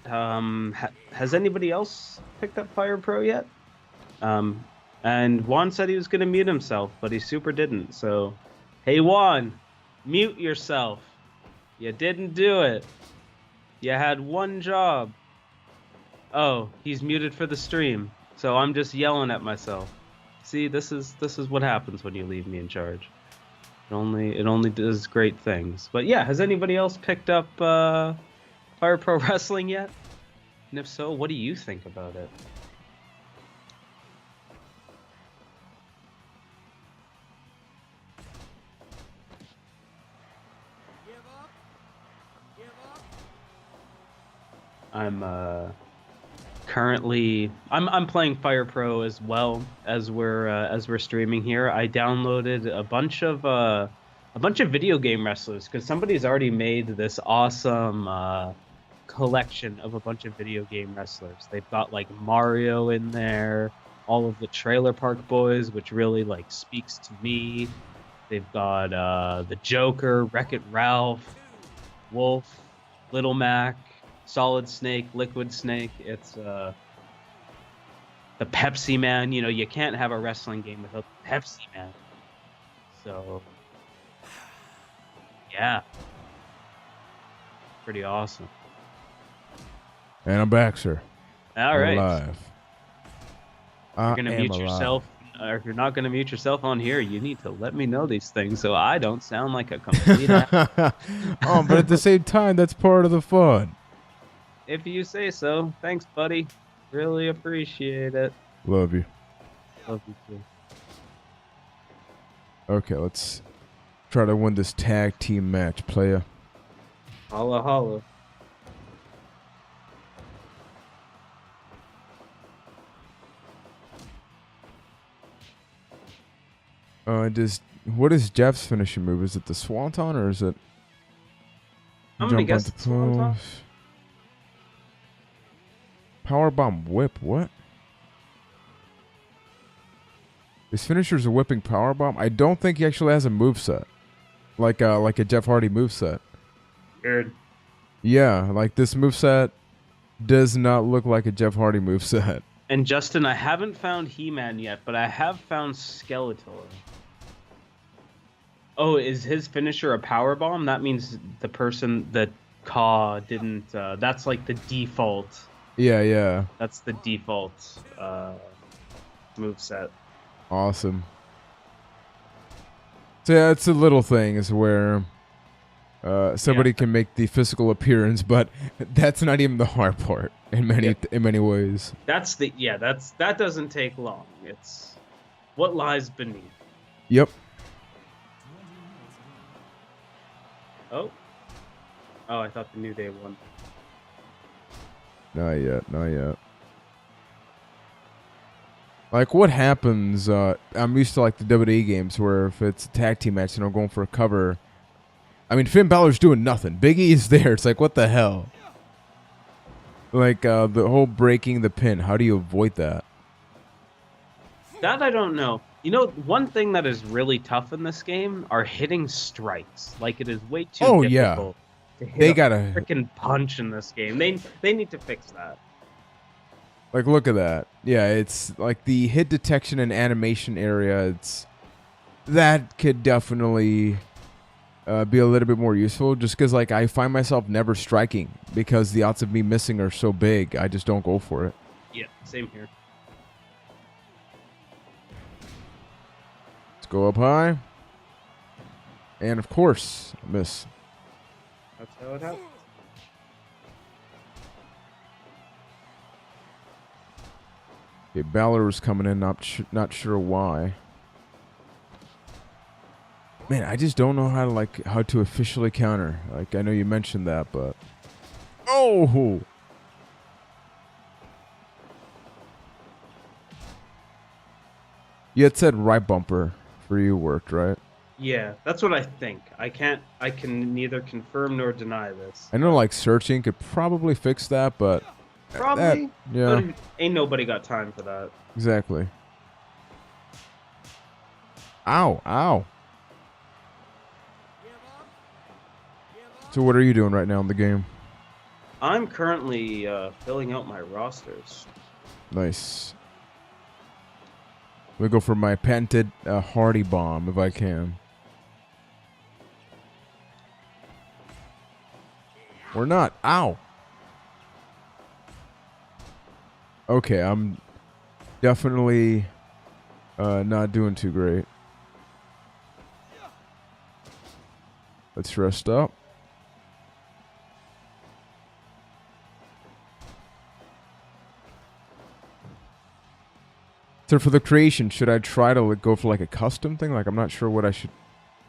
has anybody else picked up Fire Pro yet? And Juan said he was going to mute himself, but he super didn't. So, hey Juan, mute yourself. You didn't do it. You had one job. Oh, he's muted for the stream. So I'm just yelling at myself. See, this is what happens when you leave me in charge. It only does great things. But yeah, has anybody else picked up Fire Pro Wrestling yet? And if so, what do you think about it? I'm currently I'm playing Fire Pro as well as we're streaming here. I downloaded a bunch of video game wrestlers because somebody's already made this awesome collection of a bunch of video game wrestlers. They've got like Mario in there, all of the Trailer Park Boys, which really like speaks to me. They've got the Joker, Wreck-It Ralph, Wolf, Little Mac, Solid Snake, Liquid Snake. It's the Pepsi Man. You know, you can't have a wrestling game without the Pepsi Man. So, yeah, pretty awesome. And I'm back, sir. All I'm right, alive. you're gonna mute yourself, or if you're not gonna mute yourself on here, you need to let me know these things so I don't sound like a complete ass. Oh, but at the same time, that's part of the fun. If you say so. Thanks, buddy. Really appreciate it. Love you. Love you too. Okay, let's try to win this tag team match, playa. Holla holla. What is Jeff's finishing move? Is it the Swanton or is it I'm gonna guess onto it's Swanton. post? Powerbomb whip, what? His finisher's a whipping powerbomb? I don't think he actually has a moveset. Like a Jeff Hardy moveset. Weird. Yeah, like this moveset does not look like a Jeff Hardy moveset. And Justin, I haven't found He-Man yet, but I have found Skeletor. Oh, is his finisher a power bomb? That means the person that Kaw didn't. That's like the default. Yeah, yeah. That's the default moveset. Awesome. So yeah, it's a little thing is where somebody can make the physical appearance, but that's not even the hard part in many ways. That doesn't take long. It's what lies beneath. Yep. Oh, I thought the New Day won. Not yet. Like, what happens, I'm used to, like, the WWE games where if it's a tag team match and I'm going for a cover, I mean, Finn Balor's doing nothing. Big E is there. It's like, what the hell? Like, the whole breaking the pin. How do you avoid that? That I don't know. You know, one thing that is really tough in this game are hitting strikes. Like, it is way too difficult to hit a freaking punch in this game. They need to fix that. Like, look at that. Yeah, it's like the hit detection and animation area. That could definitely be a little bit more useful. Just because, like, I find myself never striking because the odds of me missing are so big. I just don't go for it. Yeah, same here. Let's go up high, and of course, miss. That's how it happens. Okay, Balor was coming in, not sure why. Man, I just don't know how to officially counter. Like, I know you mentioned that, but oh, you had said right bumper for you worked, right? Yeah, that's what I think. I can neither confirm nor deny this. I know, like, searching could probably fix that, but probably, yeah, but ain't nobody got time for that. Exactly. Ow. So what are you doing right now in the game? I'm currently filling out my rosters. Nice. Let me go for my patented Hardy bomb if I can. Or not. Ow. Okay, I'm definitely not doing too great. Let's rest up. So for the creation, should I try to go for like a custom thing? Like, I'm not sure what I should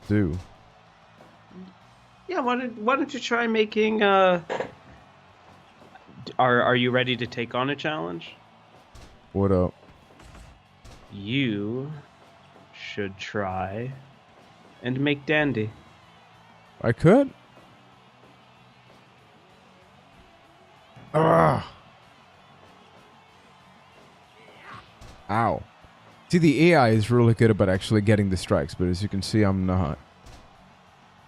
do. Yeah, why don't you try making Are you ready to take on a challenge? What up? You should try and make Dandy. I could. Ah. Ow. See, the AI is really good about actually getting the strikes, but as you can see, I'm not.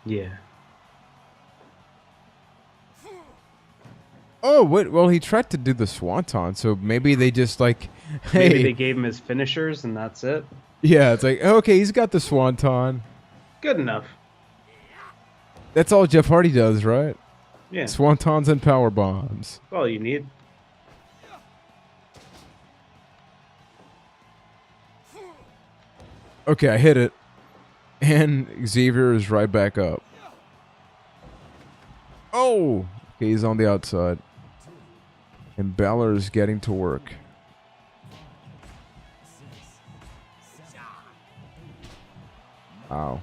Yeah. Oh, wait, well, he tried to do the swanton, so maybe they just like, Maybe hey, they gave him his finishers and that's it. yeah, it's like, okay, he's got the swanton. Good enough. That's all Jeff Hardy does, right? Yeah. Swantons and power bombs. That's all you need. Okay, I hit it, and Xavier is right back up. Oh, okay, he's on the outside, and Balor is getting to work. Ow.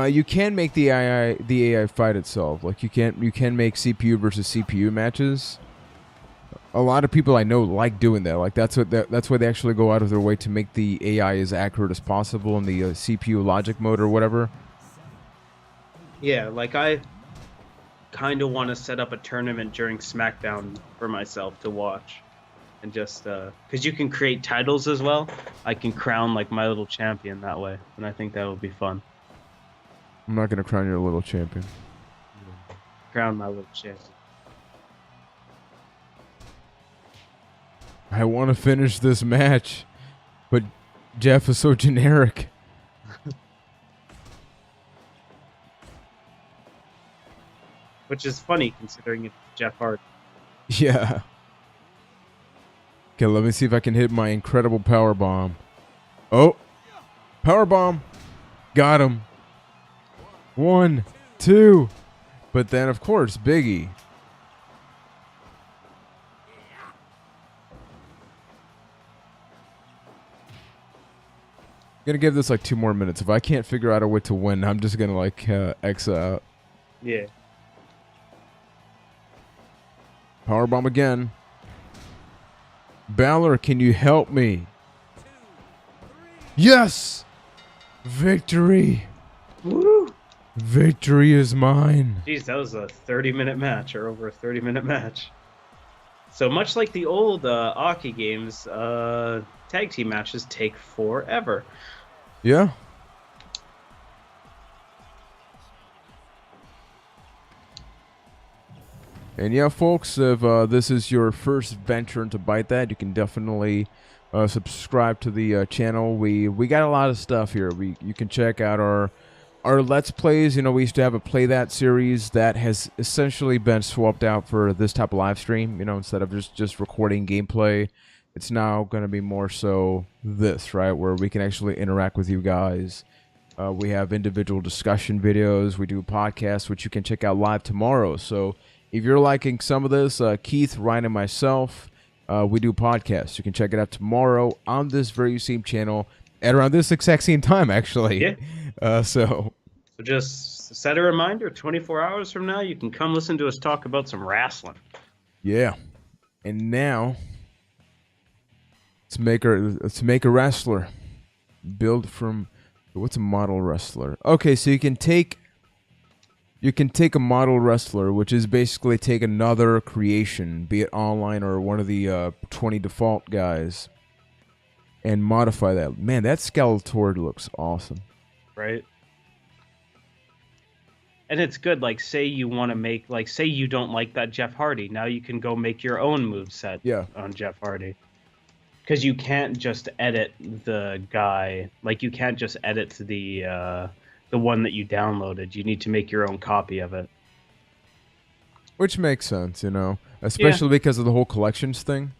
You can make the AI fight itself. Like you can make CPU versus CPU matches. A lot of people I know like doing that. Like that's why they actually go out of their way to make the AI as accurate as possible in the CPU logic mode or whatever. Yeah, like I kind of want to set up a tournament during SmackDown for myself to watch. And just because you can create titles as well, I can crown like my little champion that way, and I think that would be fun. I'm not gonna crown your little champion. Crown my little champion. I want to finish this match, but Jeff is so generic. Which is funny considering it's Jeff Hardy. Yeah. Okay, let me see if I can hit my incredible power bomb. Oh, power bomb. Got him. 1, 2. But then, of course, Biggie. I'm gonna give this like 2 more minutes. If I can't figure out a way to win, I'm just gonna like X out. Yeah. Power bomb again. Balor, can you help me? Yes! Victory! Woo! Victory is mine. Jeez, that was a 30-minute match, or over a 30-minute match. So much like the old Aki games, tag team matches take forever. Yeah. And yeah, folks, if this is your first venture into Byte That, you can definitely subscribe to the channel. We got a lot of stuff here. You can check out our Let's Plays. You know, we used to have a Play That series that has essentially been swapped out for this type of live stream. You know, instead of just recording gameplay, it's now going to be more so this, right, where we can actually interact with you guys. We have individual discussion videos. We do podcasts, which you can check out live tomorrow. So if you're liking some of this, Keith, Ryan, and myself, we do podcasts. You can check it out tomorrow on this very same channel at around this exact same time, actually. Yeah. So just set a reminder, 24 hours from now, you can come listen to us talk about some wrestling. yeah. And now let's make a wrestler. Build from what's a model wrestler? Okay, so you can take a model wrestler, which is basically take another creation, be it online or one of the 20 default guys, and modify that. Man, that Skeletor looks awesome. Right? And it's good, like, say you want to make, like, say you don't like that Jeff Hardy. Now you can go make your own moveset on Jeff Hardy. Because you can't just edit the guy. Like, you can't just edit the one that you downloaded. You need to make your own copy of it. Which makes sense, you know, especially because of the whole collections thing.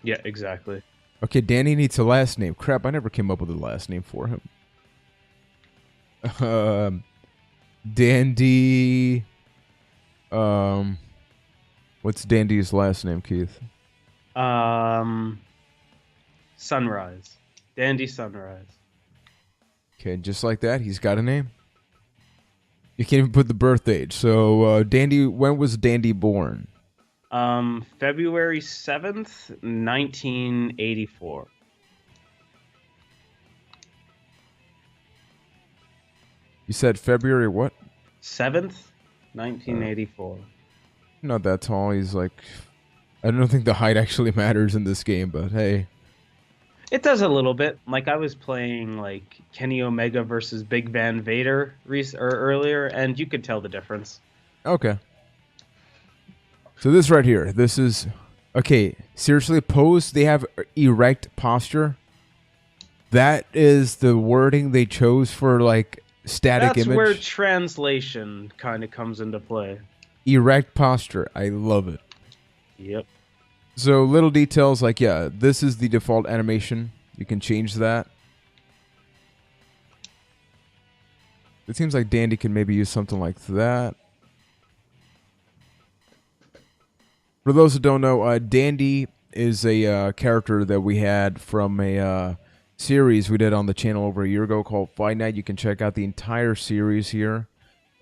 Yeah, exactly. Okay, Danny needs a last name. Crap, I never came up with a last name for him. Dandy. What's Dandy's last name, Keith? Sunrise. Dandy Sunrise. Okay, just like that, he's got a name. You can't even put the birth age. So, Dandy, when was Dandy born? February 7th, 1984. You said February what? 7th, Uh, 1984. Not that tall. He's like, I don't think the height actually matters in this game, but hey. It does a little bit. Like I was playing like Kenny Omega versus Big Van Vader earlier, and you could tell the difference. Okay. So this right here, this is okay. Seriously, pose. They have erect posture. That is the wording they chose for like static That's where image. translation kind of comes into play. Erect posture. I love it. Yep. So little details like, yeah, this is the default animation. You can change that. It seems like Dandy can maybe use something like that. For those who don't know, Dandy is a character that we had from a series we did on the channel over a year ago called Fight Night. You can check out the entire series here.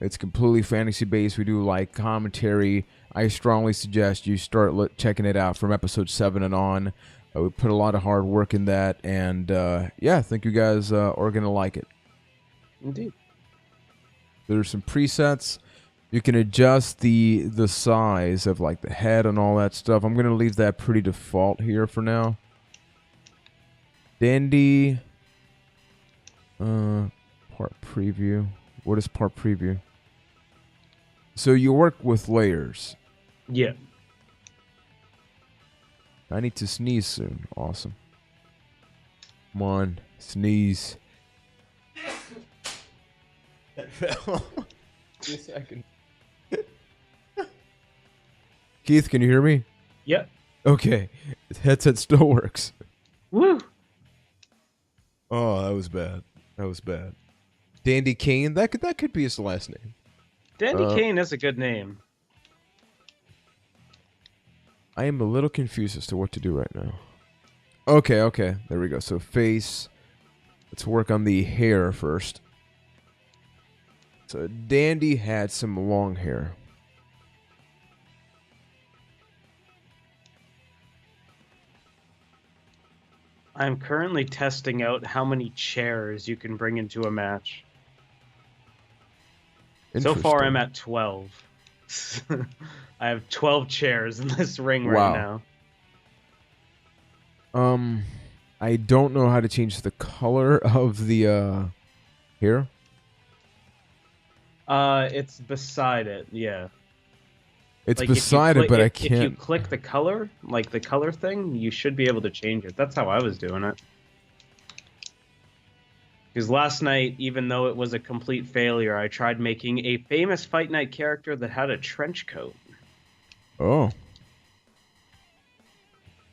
It's completely fantasy based. We do like commentary. I strongly suggest you start checking it out from episode 7 and on. We put a lot of hard work in that, and yeah, I think you guys are gonna like it. Indeed. There's some presets. You can adjust the size of like the head and all that stuff. I'm gonna leave that pretty default here for now. Dandy. Part preview. What is part preview? So you work with layers. Yeah. I need to sneeze soon. Awesome. Come on, sneeze. Just a second. Keith, can you hear me? Yep. Okay. The headset still works. Woo. Oh, that was bad. That was bad. Dandy Kane, that could be his last name. Dandy Kane is a good name. I am a little confused as to what to do right now. Okay. There we go. So face. Let's work on the hair first. So Dandy had some long hair. I'm currently testing out how many chairs you can bring into a match. So far, I'm at 12. I have 12 chairs in this ring right now. I don't know how to change the color of the hair. It's beside it, yeah. It's like beside it, but I can't. If you click the color, like the color thing, you should be able to change it. That's how I was doing it. Because last night, even though it was a complete failure, I tried making a famous Fight Night character that had a trench coat. Oh.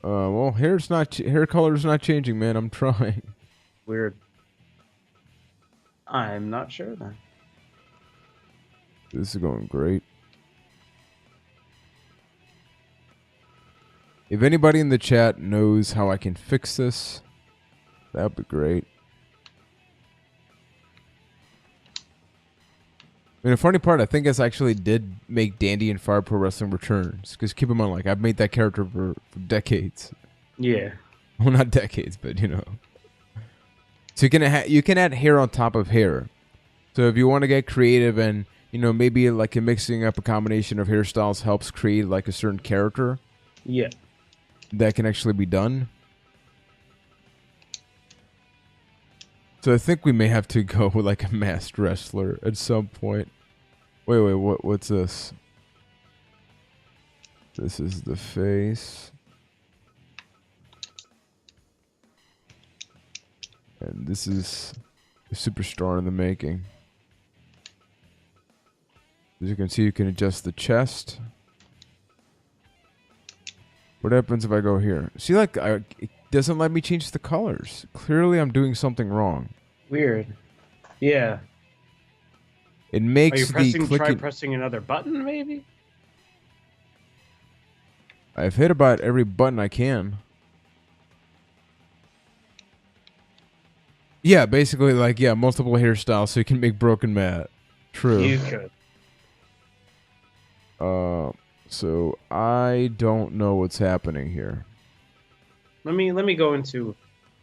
Well, hair color's not changing, man. I'm trying. Weird. I'm not sure then. This is going great. If anybody in the chat knows how I can fix this, that would be great. I mean, the funny part, I think this actually did make Dandy and Fire Pro Wrestling returns. Because keep in mind, like, I've made that character for decades. Yeah. Well, not decades, but, you know. So you can add hair on top of hair. So if you want to get creative and, you know, maybe like mixing up a combination of hairstyles helps create like a certain character. Yeah. That can actually be done. So I think we may have to go with like a masked wrestler at some point. Wait, what's this? This is the face. And this is a superstar in the making. As you can see, you can adjust the chest. What happens if I go here? See, like, it doesn't let me change the colors. Clearly, I'm doing something wrong. Weird. Yeah. It makes Are you pressing, try pressing another button, maybe? I've hit about every button I can. Yeah, basically, like, yeah, multiple hairstyles so you can make Broken mad. True. You could. Uh, so I don't know what's happening here. Let me go into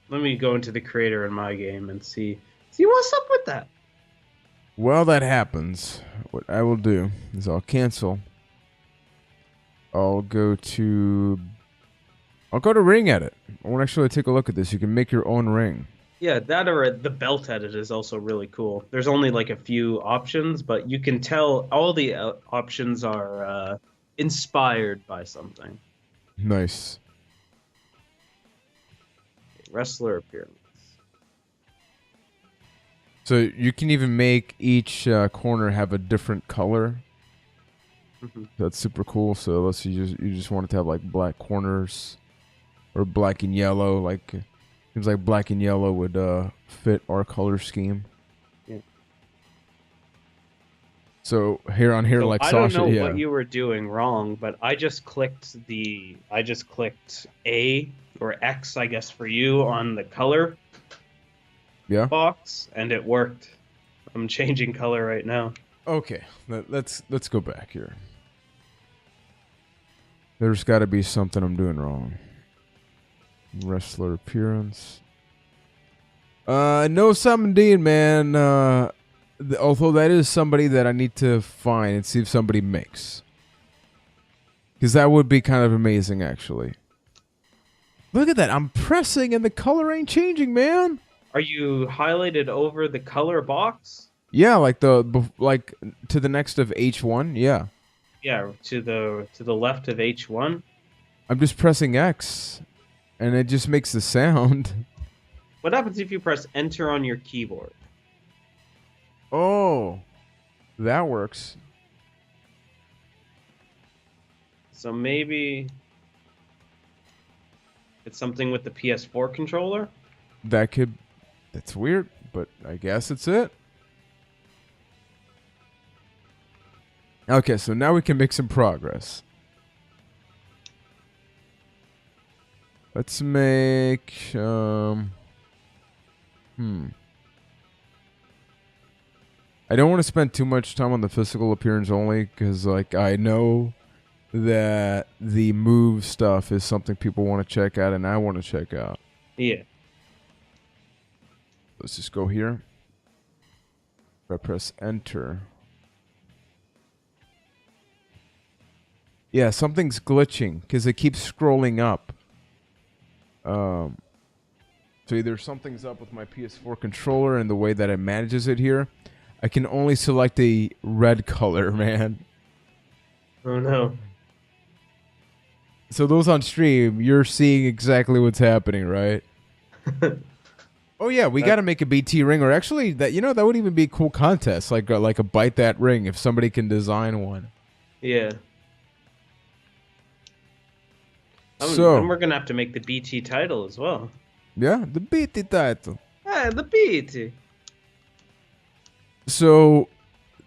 the creator in my game and see what's up with that. Well, that happens. What I will do is I'll cancel. I'll go to ring edit. I want to actually take a look at this. You can make your own ring. Yeah, that or the belt edit is also really cool. There's only like a few options, but you can tell all the options are inspired by something. Nice. Wrestler appearance. So you can even make each corner have a different color. Mhm. That's super cool. So let's say you just want it to have like black corners or black and yellow. Like seems like black and yellow would fit our color scheme. Yeah. So here on here, So like I Sasha, don't know yeah. what you were doing wrong, but I just clicked A or X, I guess, for you on the color Yeah. box, and it worked. I'm changing color right now. Okay, let's go back here. There's got to be something I'm doing wrong. Wrestler appearance. No Simon Dean, man. Although that is somebody that I need to find and see if somebody makes. Because that would be kind of amazing, actually. Look at that. I'm pressing and the color ain't changing, man. Are you highlighted over the color box? Yeah, like like to the next of H1. Yeah. Yeah, to the left of H1. I'm just pressing X and it just makes the sound. What happens if you press enter on your keyboard? Oh, that works. So maybe it's something with the PS4 controller? That's weird, but I guess it's it. Okay, so now we can make some progress. Let's make I don't want to spend too much time on the physical appearance only because like I know that the move stuff is something people want to check out and I want to check out. Yeah. Let's just go here. If I press enter. Yeah, something's glitching because it keeps scrolling up. So either something's up with my PS4 controller and the way that it manages it here. I can only select a red color, man. Oh no. So those on stream, you're seeing exactly what's happening, right? Oh yeah, we got to make a BT ring, or actually, that that would even be a cool contest, like a Byte that ring if somebody can design one. Yeah. So and we're gonna have to make the BT title as well. Yeah, the BT title. Ah, the BT. So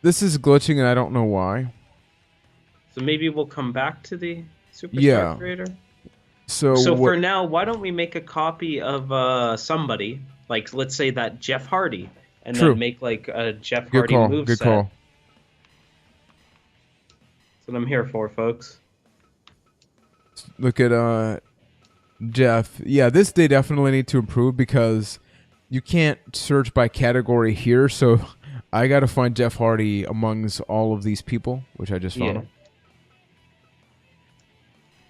this is glitching, and I don't know why. So maybe we'll come back to the Superstar Creator. So for now, why don't we make a copy of somebody, like let's say that Jeff Hardy, and then make like a Jeff Hardy moveset. Good call. That's what I'm here for, folks. Look at Jeff. Yeah, this they definitely need to improve because you can't search by category here. So I got to find Jeff Hardy amongst all of these people, which I just found.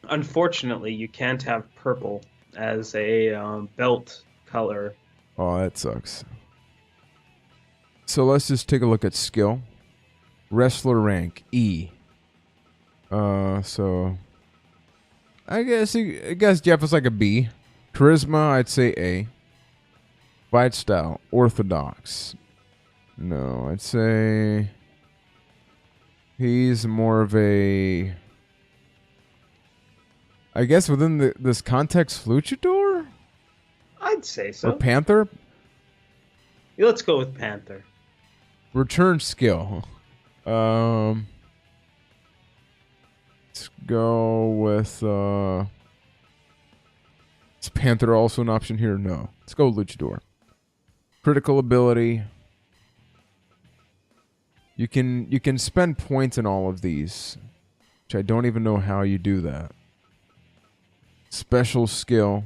Unfortunately, you can't have purple as a belt color. Oh, that sucks. So let's just take a look at skill. Wrestler rank E. So I guess Jeff is like a B. Charisma, I'd say A. Fight style, orthodox. No, I'd say he's more of a, I guess within this context, luchador? I'd say so. Or panther? Yeah, let's go with panther. Return skill. Let's go with is panther also an option here? No. Let's go luchador. Critical ability. You can spend points in all of these, which I don't even know how you do that. Special skill,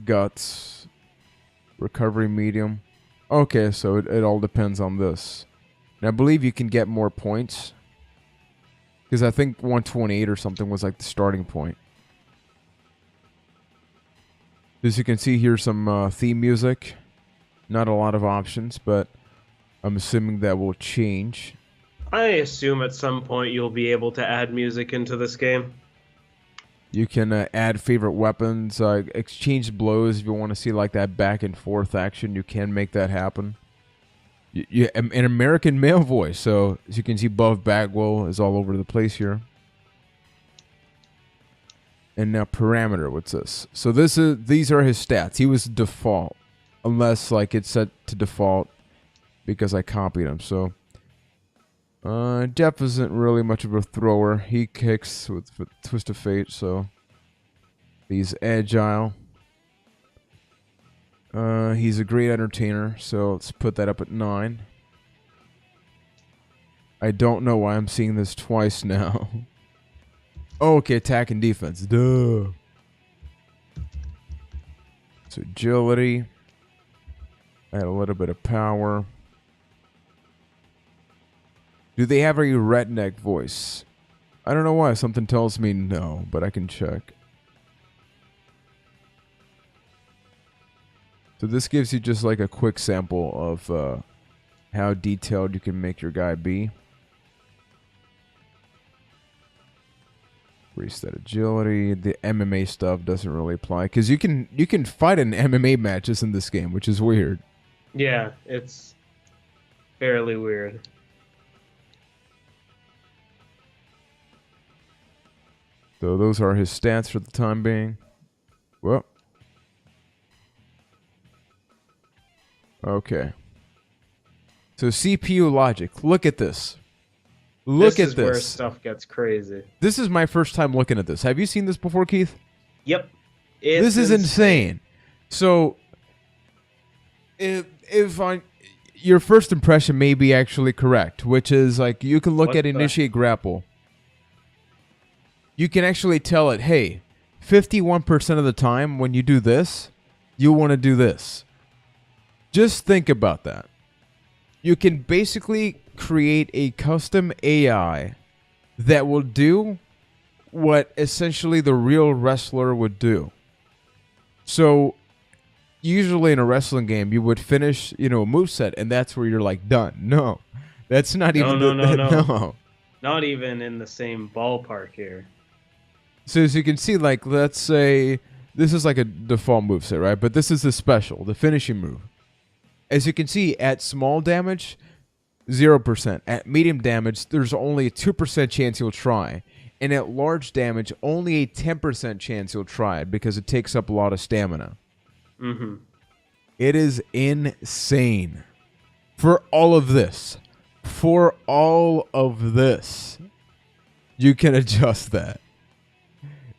guts, recovery medium. Okay, so it all depends on this. And I believe you can get more points, because I think 128 or something was like the starting point. As you can see, here's some theme music. Not a lot of options, but I'm assuming that will change. I assume at some point you'll be able to add music into this game. You can add favorite weapons, exchange blows if you want to see like that back and forth action. You can make that happen. An American male voice, so as you can see, Buff Bagwell is all over the place here. And now parameter, what's this? So these are his stats. He was default, unless like it's set to default because I copied him. So Jeff isn't really much of a thrower. He kicks with Twist of Fate, so he's agile. He's a great entertainer, so let's put that up at 9. I don't know why I'm seeing this twice now. Oh, okay, attack and defense. Duh. So agility. Add a little bit of power. Do they have a redneck voice? I don't know why. Something tells me no, but I can check. So this gives you just like a quick sample of how detailed you can make your guy be. Increase that agility. The MMA stuff doesn't really apply because you can fight in MMA matches in this game, which is weird. Yeah, it's fairly weird. So those are his stats for the time being. Well. Okay. So CPU logic. Look at this. Look This at is where this. stuff gets crazy. This is my first time looking at this. Have you seen this before, Keith? Yep. This is insane. So, if your first impression may be actually correct, which is like you can look What at the- initiate grapple. You can actually tell it, hey, 51% of the time when you do this, you want to do this. Just think about that. You can basically create a custom AI that will do what essentially the real wrestler would do. So usually in a wrestling game, you would finish, a moveset, and that's where you're like done. No, that's not even No. no. Not even in the same ballpark here. So as you can see, like let's say this is like a default moveset, right? But this is the special, the finishing move. As you can see, at small damage, 0%. At medium damage, there's only a 2% chance you'll try. And at large damage, only a 10% chance you'll try it because it takes up a lot of stamina. Mm-hmm. It is insane. For all of this. For all of this. You can adjust that.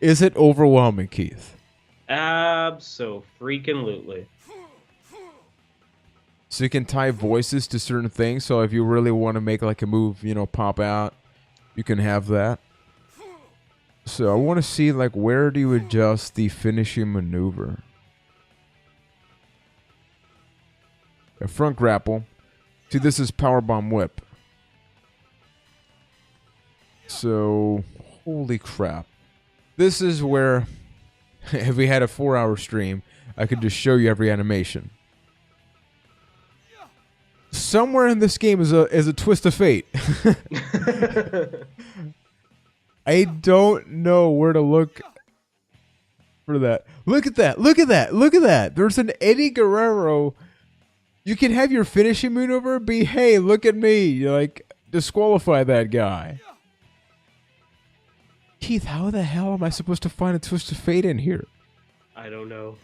Is it overwhelming, Keith? Abso-freaking-lutely. So you can tie voices to certain things. So if you really want to make like a move, pop out, you can have that. So I want to see like where do you adjust the finishing maneuver? A front grapple. See, this is powerbomb whip. So holy crap. This is where if we had a 4-hour stream, I could just show you every animation. Somewhere in this game is a twist of fate. I don't know where to look for that. Look at that. Look at that. Look at that. There's an Eddie Guerrero. You can have your finishing maneuver be, hey, look at me. Like, disqualify that guy. Keith, how the hell am I supposed to find a twist of fate in here? I don't know.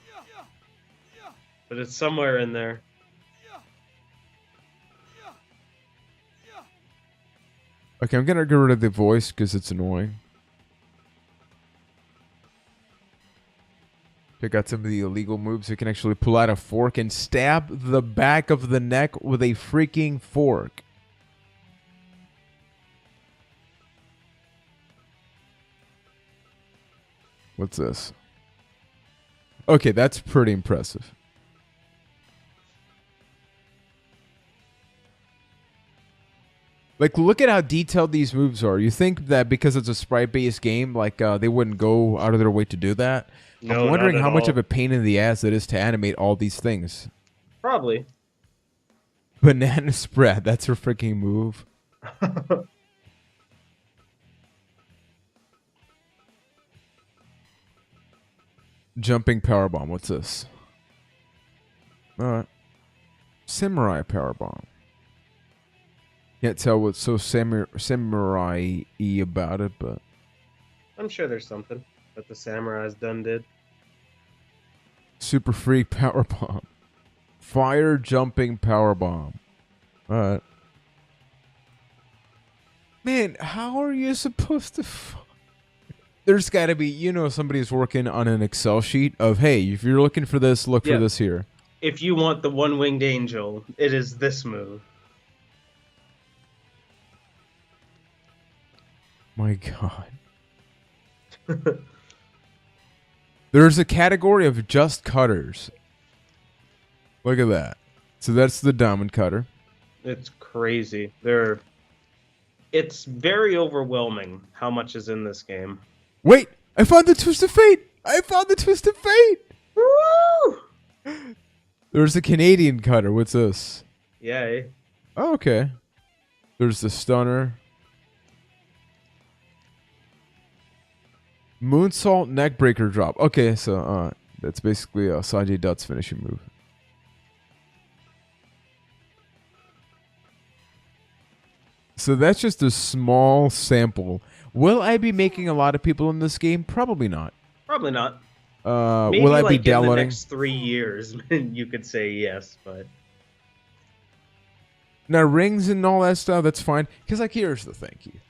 But it's somewhere in there. Okay, I'm going to get rid of the voice because it's annoying. Pick out some of the illegal moves. You can actually pull out a fork and stab the back of the neck with a freaking fork. What's this? Okay, that's pretty impressive. Like, look at how detailed these moves are. You think that because it's a sprite-based game, like, they wouldn't go out of their way to do that? I'm No, not wondering at how much of all. a pain in the ass it is to animate all these things. Probably. Banana spread, that's her freaking move. Jumping powerbomb, what's this? Alright. Samurai powerbomb. Can't tell what's so samurai-y about it, but... I'm sure there's something that the samurais done did. Super free powerbomb. Fire jumping powerbomb. Alright. Man, how are you supposed to... There's got to be, somebody's working on an Excel sheet of, hey, if you're looking for this, look for this here. If you want the one-winged angel, it is this move. My God. There's a category of just cutters. Look at that. So that's the diamond cutter. It's crazy. It's very overwhelming how much is in this game. Wait! I found the twist of fate! I found the twist of fate! Woo! There's the Canadian cutter. What's this? Yay. Oh, okay. There's the stunner. Moonsault neckbreaker drop. Okay, so that's basically Sanjay Dutt's finishing move. So that's just a small sample. Will I be making a lot of people in this game? Probably not. Probably not. Maybe will I like be downloading? in the next 3 years, you could say yes, but... Now, rings and all that stuff, that's fine. Because, like, here's the thing, Keith.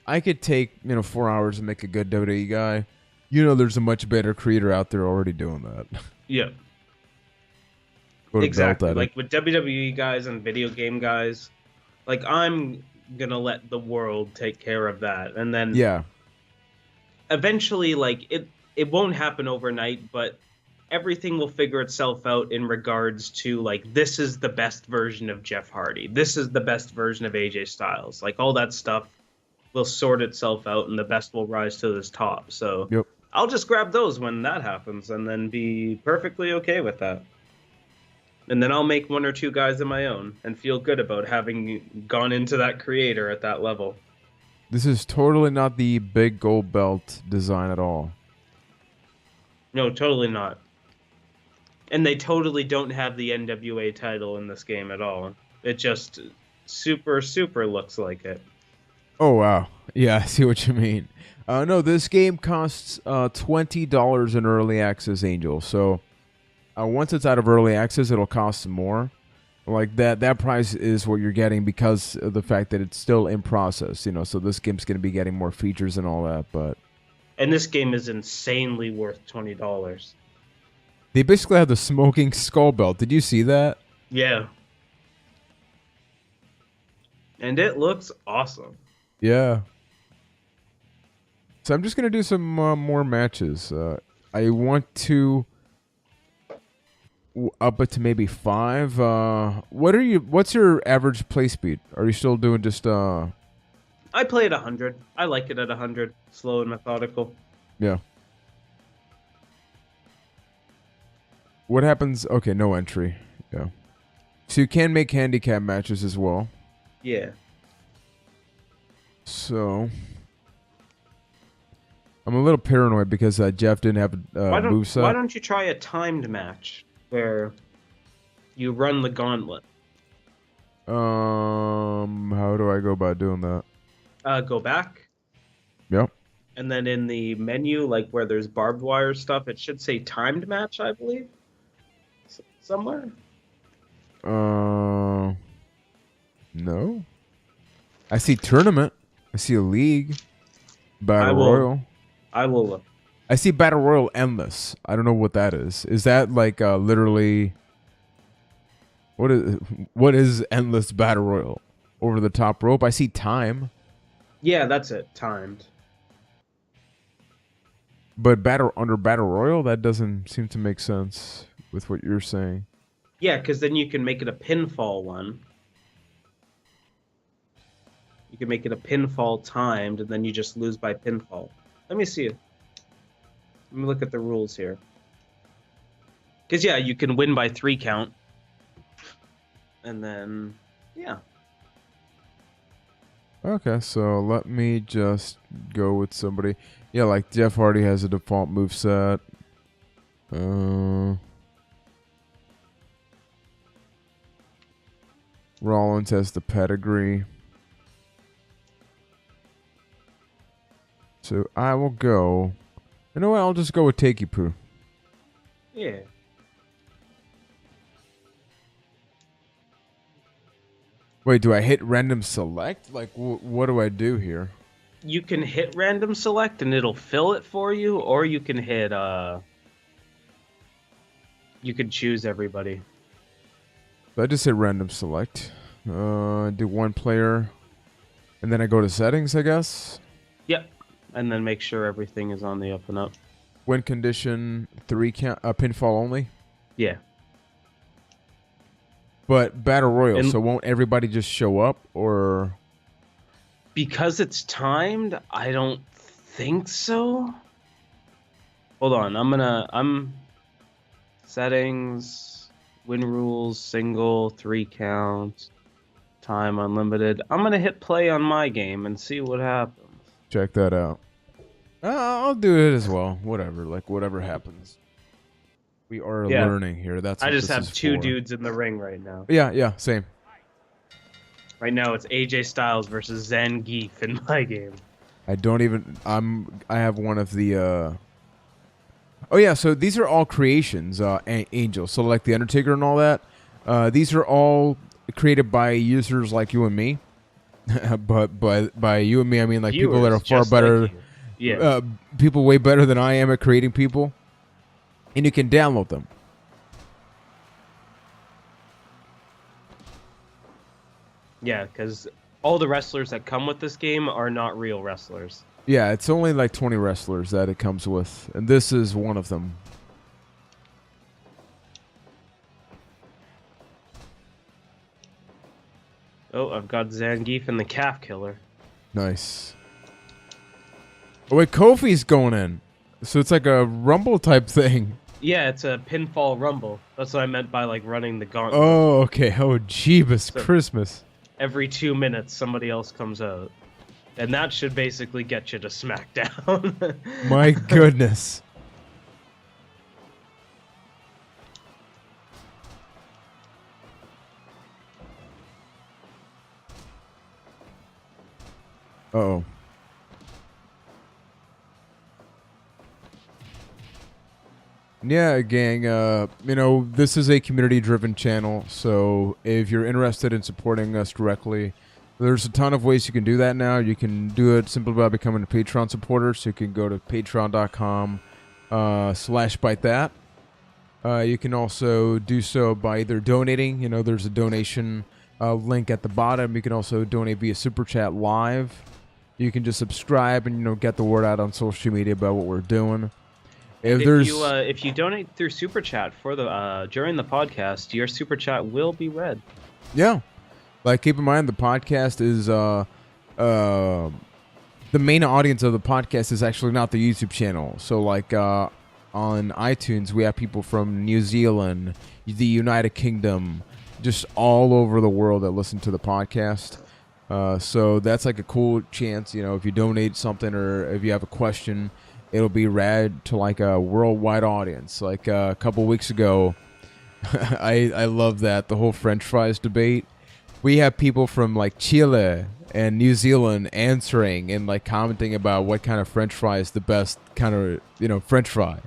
I could take, 4 hours and make a good WWE guy. There's a much better creator out there already doing that. Yeah. Put a Exactly. belt at Like it. with WWE guys and video game guys, like I'm gonna let the world take care of that. And then Yeah. eventually, like it won't happen overnight, but everything will figure itself out in regards to like this is the best version of Jeff Hardy. This is the best version of AJ Styles. Like all that stuff will sort itself out and the best will rise to this top. So Yep. I'll just grab those when that happens and then be perfectly okay with that. And then I'll make 1 or 2 guys of my own and feel good about having gone into that creator at that level. This is totally not the big gold belt design at all. No, totally not. And they totally don't have the NWA title in this game at all. It just super, super looks like it. Oh, wow. Yeah, I see what you mean. No, this game costs $20 in early access, Angel. So once it's out of early access, it'll cost more. Like that price is what you're getting because of the fact that it's still in process. So this game's going to be getting more features and all that. But And this game is insanely worth $20. they basically have the smoking skull belt. Did you see that? Yeah. And it looks awesome. Yeah. So I'm just gonna do some more matches. I want to up it to maybe 5. What's your average play speed? Are you still doing just I play at 100. I like it at 100. Slow and methodical. Yeah. What happens? Okay, no entry. Yeah. So you can make handicap matches as well. Yeah. So I'm a little paranoid because Jeff didn't have a moveset. Why don't you try a timed match where you run the gauntlet? How do I go about doing that? Go back, Yep. and then in the menu, like where there's barbed wire stuff, it should say timed match, I believe. Somewhere. No. I see tournament. I see a league. Battle Royal. I will look. I see Battle Royal Endless. I don't know what that is. Is that like literally what is Endless Battle Royal? Over the top rope? I see time. Yeah, that's it. Timed. But Battle Royal, that doesn't seem to make sense with what you're saying. Yeah, because then you can make it a pinfall one. You can make it a pinfall timed, and then you just lose by pinfall. Let me see. Let me look at the rules here. Because, yeah, you can win by 3 count. And then, yeah. Okay, so let me just go with somebody. Yeah, like Jeff Hardy has a default moveset. Rollins has the pedigree. So I will go. You know what? I'll just go with Takey Poo. Yeah. Wait, do I hit random select? Like, what do I do here? You can hit random select and it'll fill it for you, or you can hit, you can choose everybody. So I just hit random select. Do one player. And then I go to settings, I guess. Yep. And then make sure everything is on the up and up. Win condition, 3 count, pinfall only. Yeah. But Battle Royal, so won't everybody just show up, or? Because it's timed, I don't think so. Hold on, I'm settings, win rules, single, 3 count, time unlimited. I'm gonna hit play on my game and see what happens. Check that out. I'll do it as well. Whatever, like whatever happens. We are learning here. That's. I what just this have is 2 for. dudes in the ring right now. Yeah, same. Right now it's AJ Styles versus Zangief in my game. I don't even. I have one of the. Oh yeah, so these are all creations, Angel. So like the Undertaker and all that. These are all created by users like you and me. but by you and me, I mean like Viewers, people that are far better. Like yeah. People way better than I am at creating people. And you can download them. Yeah, because all the wrestlers that come with this game are not real wrestlers. Yeah, it's only like 20 wrestlers that it comes with. And this is one of them. Oh, I've got Zangief and the Calf Killer. Nice. Oh, wait, Kofi's going in. So it's like a Rumble type thing. Yeah, it's a pinfall rumble. That's what I meant by like running the gauntlet. Oh, okay. Oh, Jeebus Christmas. Every 2 minutes, somebody else comes out. And that should basically get you to SmackDown. My goodness. Uh-oh. Yeah, gang, you know, this is a community-driven channel, so if you're interested in supporting us directly, there's a ton of ways you can do that now. You can do it simply by becoming a Patreon supporter, so you can go to patreon.com/bytethat. You can also do so by either donating. You know, there's a donation link at the bottom. You can also donate via Super Chat Live. You can just subscribe and, you know, get the word out on social media about what we're doing. If you donate through Super Chat for the during the podcast, your Super Chat will be read. Yeah. Like, keep in mind, the podcast is, the main audience of the podcast is actually not the YouTube channel. So, like, on iTunes, we have people from New Zealand, the United Kingdom, just all over the world that listen to the podcast. So that's like a cool chance, you know, if you donate something or if you have a question, it'll be read to like a worldwide audience. Like a couple weeks ago, I love that, the whole French fries debate. We have people from like Chile and New Zealand answering and like commenting about what kind of French fry is the best kind of, you know, French fry.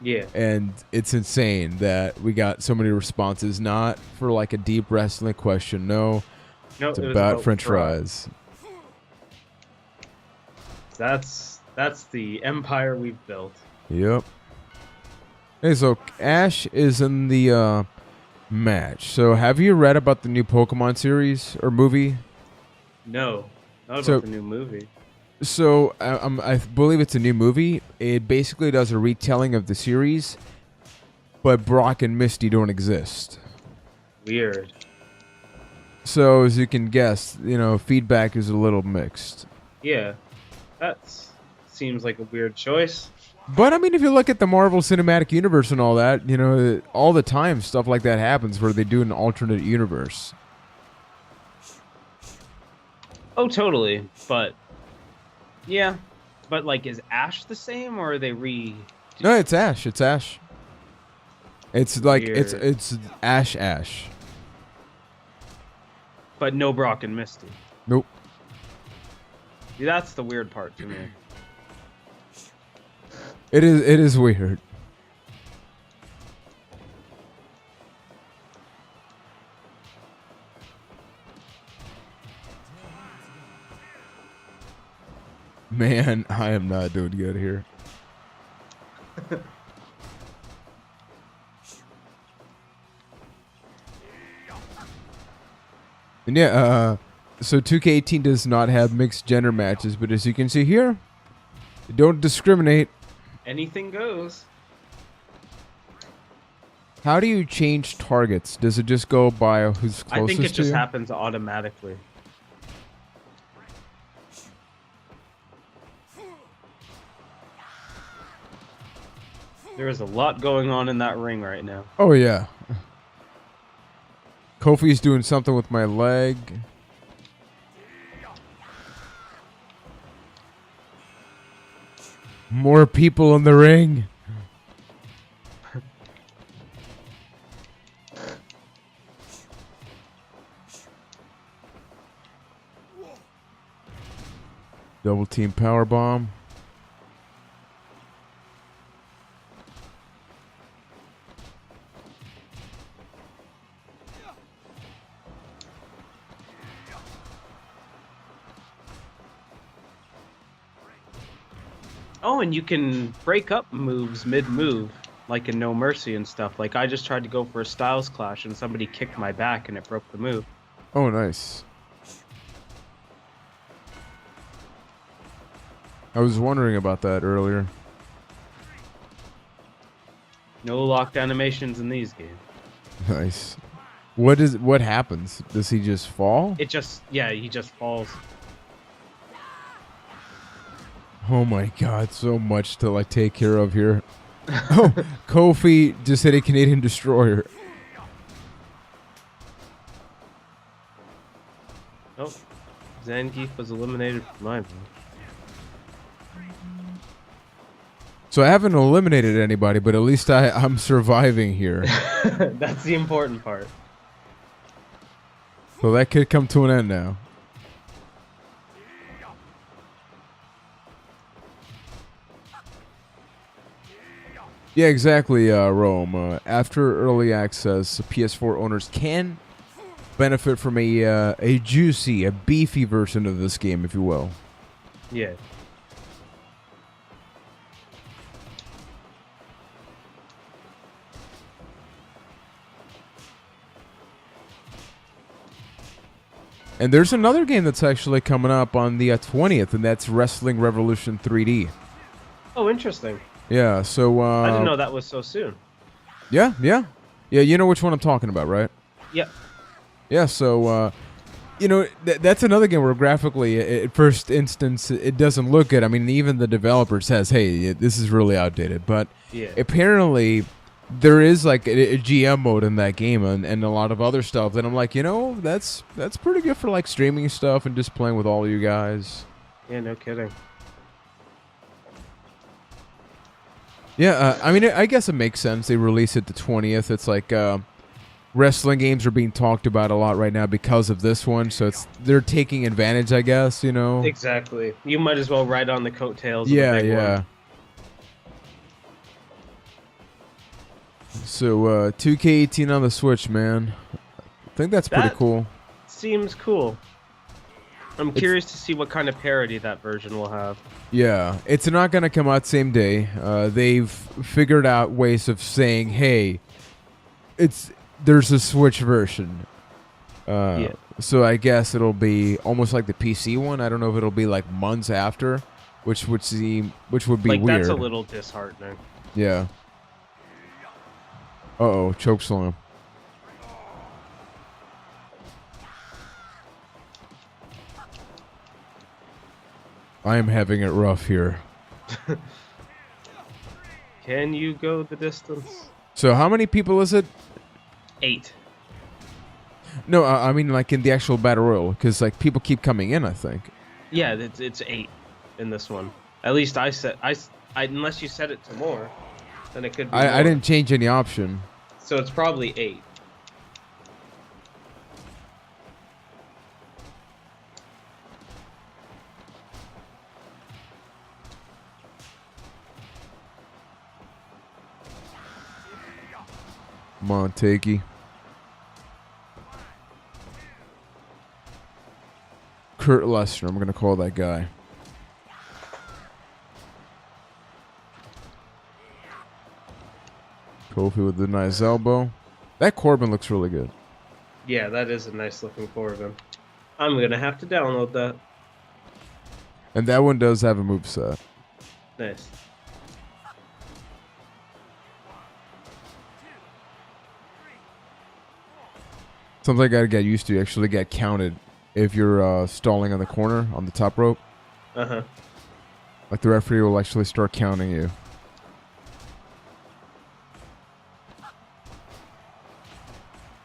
Yeah. And it's insane that we got so many responses, not for like a deep wrestling question. No, it's about French fries. That's the empire we've built. Yep. Hey, so Ash is in the match. So have you read about the new Pokemon series or movie? No, not about So the new movie. I believe it's a new movie. It basically does a retelling of the series, but Brock and Misty don't exist. Weird. So as you can guess, feedback is a little mixed. Yeah, that seems like a weird choice. But I mean, if you look at the Marvel Cinematic Universe and all that, all the time stuff like that happens where they do an alternate universe. Oh, totally. But yeah, but like, is Ash the same, or are they No, it's Ash. It's Ash. It's like Weird. it's Ash. But no Brock and Misty. Nope. See, that's the weird part to me. It is weird. Man, I am not doing good here. And yeah, so 2K18 does not have mixed gender matches, but as you can see here, they don't discriminate. Anything goes. How do you change targets? Does it just go by who's closest to you? I think it just happens automatically. There is a lot going on in that ring right now. Oh, yeah. Kofi's doing something with my leg. More people in the ring. Double team power bomb. Oh, and you can break up moves mid-move, like in No Mercy and stuff. Like, I just tried to go for a Styles Clash, and somebody kicked my back, and it broke the move. Oh, nice. I was wondering about that earlier. No locked animations in these games. Nice. What happens? Does he just fall? It just, yeah, he just falls. Oh my god, so much to like take care of here. Oh, Kofi just hit a Canadian destroyer. Oh, Zangief was eliminated from my move. So I haven't eliminated anybody, but at least I'm surviving here. That's the important part. So that could come to an end now. Yeah, exactly, Rome. After early access, PS4 owners can benefit from a juicy, a beefy version of this game, if you will. Yeah. And there's another game that's actually coming up on the 20th, and that's Wrestling Revolution 3D. Oh, interesting. Yeah, so... I didn't know that was so soon. Yeah. Yeah, you know which one I'm talking about, right? Yep. Yeah, so... that's another game where graphically, at first instance, it doesn't look good. I mean, even the developer says, hey, this is really outdated. But Yeah. apparently, there is like a GM mode in that game and a lot of other stuff that I'm like, that's pretty good for like streaming stuff and just playing with all you guys. Yeah, no kidding. Yeah, I mean, I guess it makes sense. They release it the 20th. It's like wrestling games are being talked about a lot right now because of this one, so they're taking advantage, I guess. Exactly. You might as well ride on the coattails. Of Yeah, the big yeah. one. So 2K18 on the Switch, man. I think that's pretty That cool. seems cool. I'm It's curious to see what kind of parody that version will have. Yeah, it's not gonna come out same day. They've figured out ways of saying, "Hey, it's there's a Switch version." Yeah. So I guess it'll be almost like the PC one. I don't know if it'll be like months after, which would be Like, that's a weird. little disheartening. Yeah. Uh-oh, choke slam. I am having it rough here. Can you go the distance? So how many people is it? 8. No, I mean like in the actual battle royal, because like people keep coming in. I think. Yeah, it's 8 in this one. At least I said unless you set it to more, then it could be I more. didn't change any option. So it's probably 8. Montague. Kurt Lester, I'm gonna call that guy. Kofi with the nice elbow. That Corbin looks really good. Yeah, that is a nice looking Corbin. I'm gonna have to download that. And that one does have a moveset. Nice. Something I gotta get used to. You actually get counted if you're stalling on the corner on the top rope. Uh-huh. Like the referee will actually start counting you.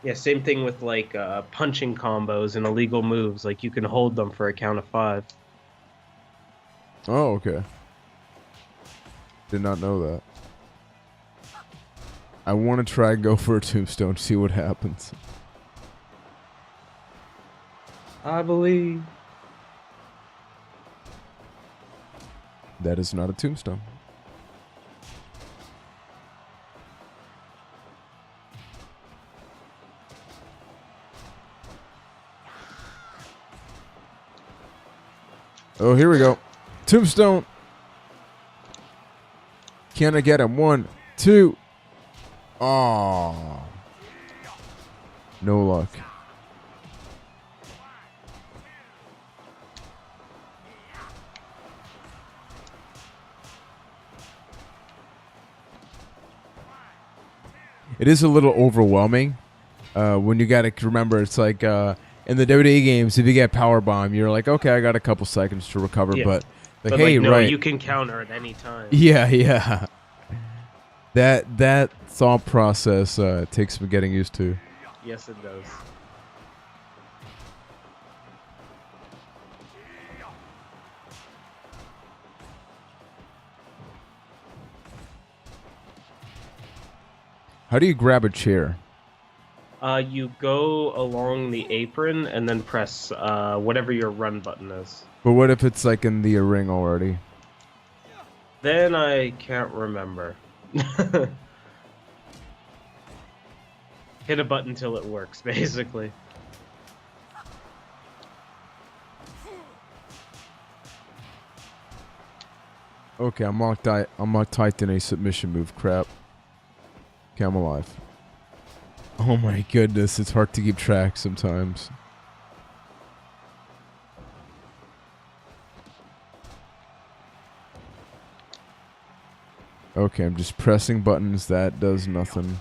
Yeah, same thing with like punching combos and illegal moves. Like you can hold them for a count of 5. Oh, okay. Did not know that. I want to try and go for a tombstone, see what happens. I believe. That is not a tombstone. Oh, here we go. Tombstone. Can I get him? 1, 2. Oh. No luck. It is a little overwhelming when you got to remember. It's like in the WWE games, if you get power bomb, you're like, okay, I got a couple seconds to recover. Yeah. But like, But hey, like, no, right? you can counter at any time. Yeah, yeah. That thought process takes some getting used to. Yes, it does. How do you grab a chair? You go along the apron and then press whatever your run button is. But what if it's like in the ring already? Then I can't remember. Hit a button till it works, basically. Okay, I'm locked tight in a submission move. Crap. Okay, I'm alive. Oh my goodness, it's hard to keep track sometimes. Okay, I'm just pressing buttons. That does nothing.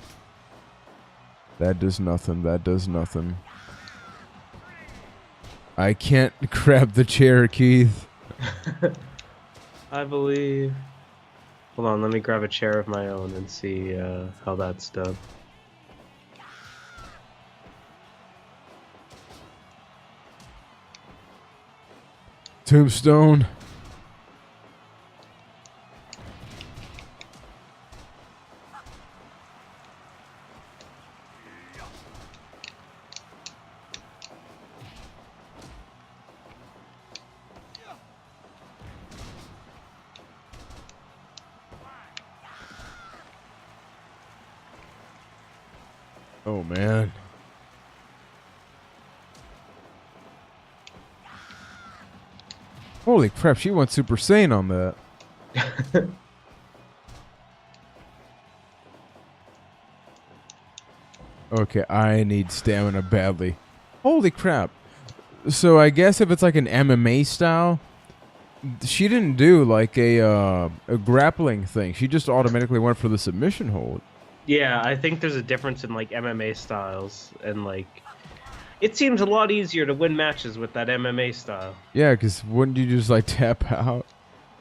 That does nothing. That does nothing. I can't grab the chair, Keith. I believe. Hold on, let me grab a chair of my own and see how that's done. Tombstone. Oh man. Holy crap, she went Super Saiyan on that. Okay, I need stamina badly. Holy crap. So I guess if it's like an MMA style, she didn't do like a grappling thing. She just automatically went for the submission hold. Yeah, I think there's a difference in like MMA styles, and like it seems a lot easier to win matches with that MMA style. Yeah, because wouldn't you just like tap out?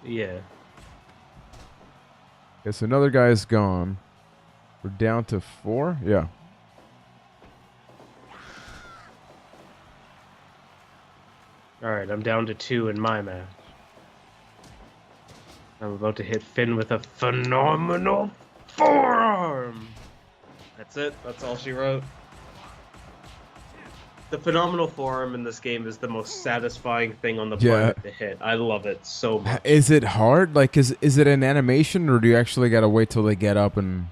Yeah. Guess another guy's gone. We're down to 4? Yeah. All right, I'm down to 2 in my match. I'm about to hit Finn with a phenomenal forearm. That's it. That's all she wrote. The phenomenal forearm in this game is the most satisfying thing on the planet to hit. I love it so much. Is it hard? Like, is it an animation, or do you actually gotta wait till they get up and...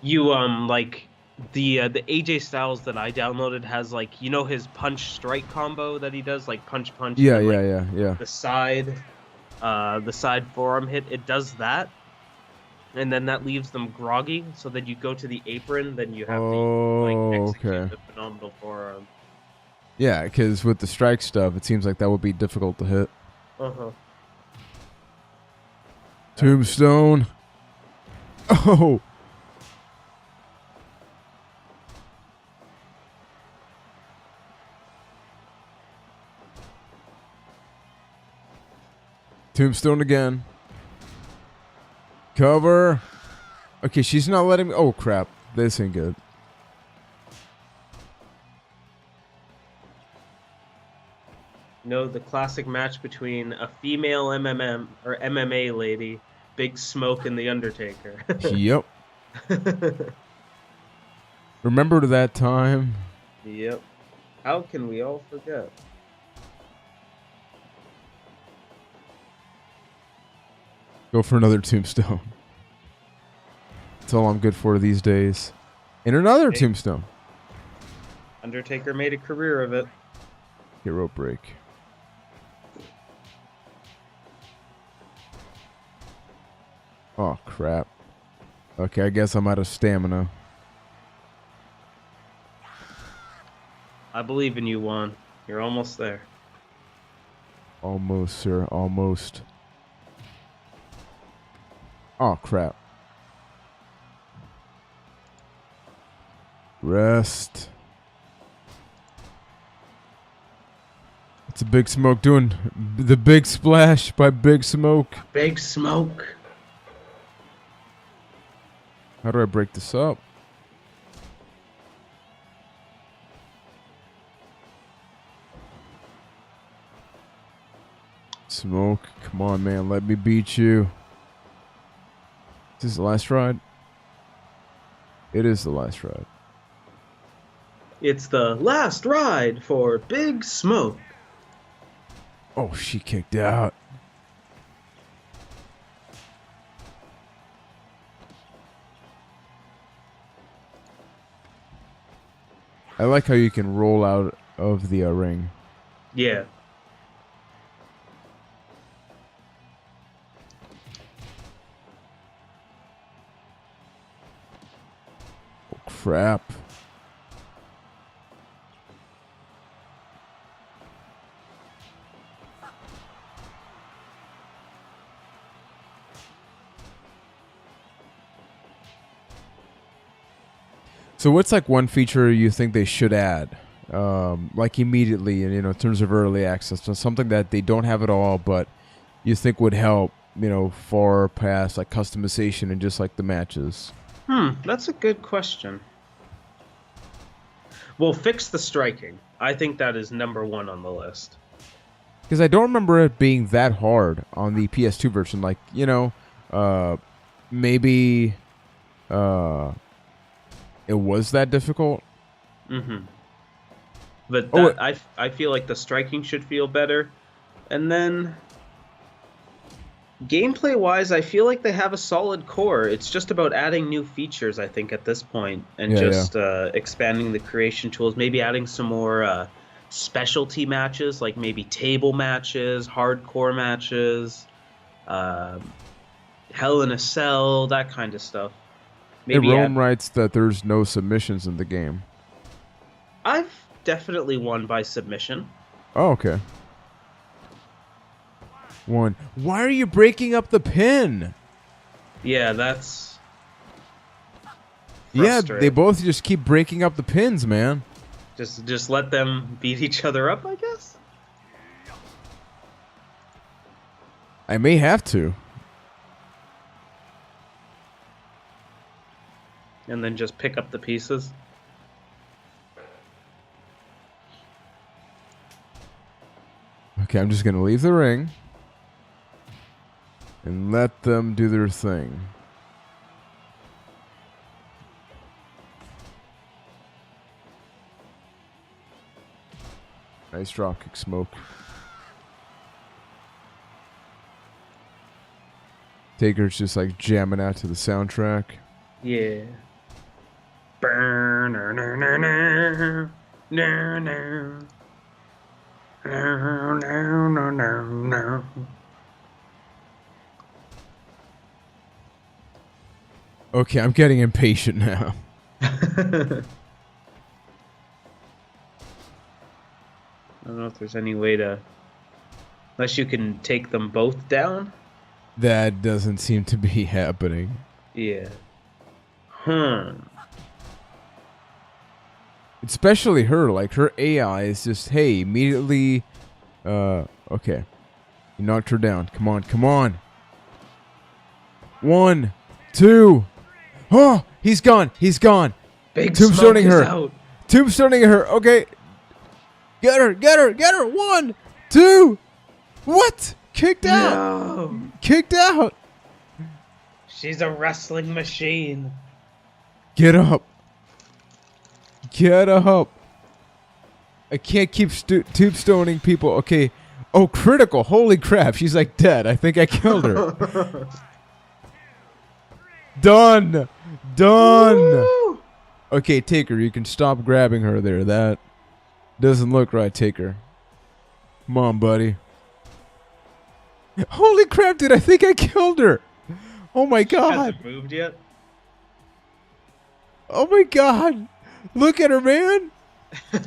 You, like, the AJ Styles that I downloaded has, like, you know his punch-strike combo that he does? Like, punch-punch. Yeah, and, yeah. The side forearm hit, it does that. And then that leaves them groggy, so then you go to the apron, then you have to, execute the phenomenal forearm. Yeah, because with the strike stuff, it seems like that would be difficult to hit. Uh-huh. Tombstone. Oh! Tombstone again. Cover. Okay, she's not letting me... Oh, crap. This ain't good. You know, the classic match between a female MMA lady, Big Smoke, and The Undertaker. Yep. Remember that time? Yep. How can we all forget? Go for another tombstone. That's all I'm good for these days. And another tombstone. Undertaker made a career of it. Hero break. Oh, crap. Okay, I guess I'm out of stamina. I believe in you, Juan. You're almost there. Almost, sir. Almost. Oh, crap. Rest. It's a Big Smoke doing the big splash by Big Smoke. Big Smoke. How do I break this up? Smoke, come on, man. Let me beat you. Is this the last ride? It is the last ride. It's the last ride for Big Smoke. Oh, she kicked out. I like how you can roll out of the ring. Yeah. Oh, crap. So what's like one feature you think they should add, like immediately, in terms of early access, so something that they don't have at all, but you think would help, far past like customization and just like the matches? That's a good question. Well, fix the striking. I think that is number 1 on the list. Because I don't remember it being that hard on the PS2 version. Like, maybe it was that difficult. But I feel like the striking should feel better. And then gameplay-wise, I feel like they have a solid core. It's just about adding new features, I think, at this point, and expanding the creation tools. Maybe adding some more specialty matches, like maybe table matches, hardcore matches, um, Hell in a Cell, that kind of stuff. Hey, Maybe Rome writes that there's no submissions in the game. I've definitely won by submission. Oh, okay. One. Why are you breaking up the pin? Yeah, that's Yeah, frustrating. they both just keep breaking up the pins, man. Just let them beat each other up, I guess. I may have to. And then just pick up the pieces. Okay, I'm just going to leave the ring and let them do their thing. Nice dropkick smoke. Taker's just like jamming out to the soundtrack. Yeah. Burn, no, no, no, no, no, no. No, no, no, no, no. Okay, I'm getting impatient now. I don't know if there's any way to... Unless you can take them both down? That doesn't seem to be happening. Yeah. Especially her, like her AI is just, hey, immediately, okay. You knocked her down. Come on, come on. 1, 2. Oh, he's gone. He's gone. Big Tombstoning Smoke is her. out. Tombstoning her. Okay. Get her, get her, get her. 1, 2. What? Kicked out. No. Kicked out. She's a wrestling machine. Get up. Get up. I can't keep tombstoning people. Okay. Oh, critical. Holy crap. She's like dead. I think I killed her. Done. Done. Woo! Okay, Taker, you can stop grabbing her there. That doesn't look right, Taker. Come on, buddy. Holy crap, dude. I think I killed her. Oh, my God. Hasn't moved yet. Oh, my God. Look at her, man.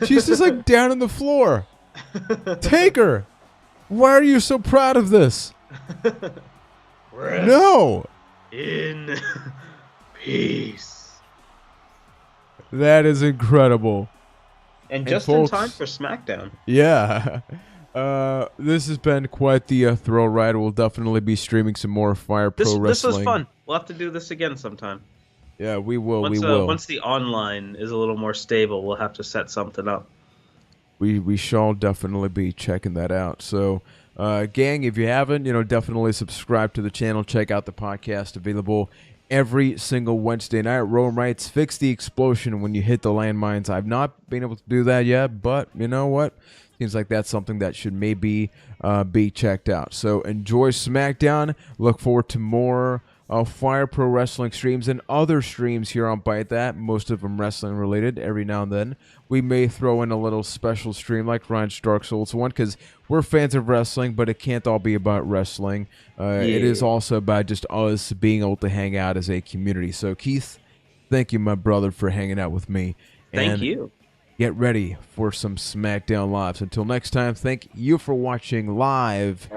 She's just like down on the floor. Taker, why are you so proud of this? Rest No. in peace. That is incredible. And just folks, in time for SmackDown. Yeah. This has been quite the thrill ride. We'll definitely be streaming some more Fire Pro Wrestling. This was fun. We'll have to do this again sometime. Yeah, we will. Once, we will. Once the online is a little more stable, we'll have to set something up. We shall definitely be checking that out. So, gang, if you haven't, definitely subscribe to the channel. Check out the podcast available every single Wednesday night. Rome writes, fix the explosion when you hit the landmines. I've not been able to do that yet, but you know what? Seems like that's something that should maybe be checked out. So enjoy SmackDown. Look forward to more Fire Pro Wrestling streams and other streams here on Byte That, most of them wrestling related. Every now and then we may throw in a little special stream like Ryan's Dark Souls one, because we're fans of wrestling, but it can't all be about wrestling. It is also about just us being able to hang out as a community. So Keith, thank you, my brother, for hanging out with me. Thank you. Get ready for some SmackDown Lives. Until next time, thank you for watching live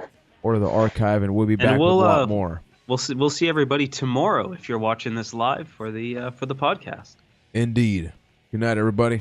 or the archive, and we'll be back with a lot more. We'll see everybody tomorrow if you're watching this live for the podcast. Indeed. Good night, everybody.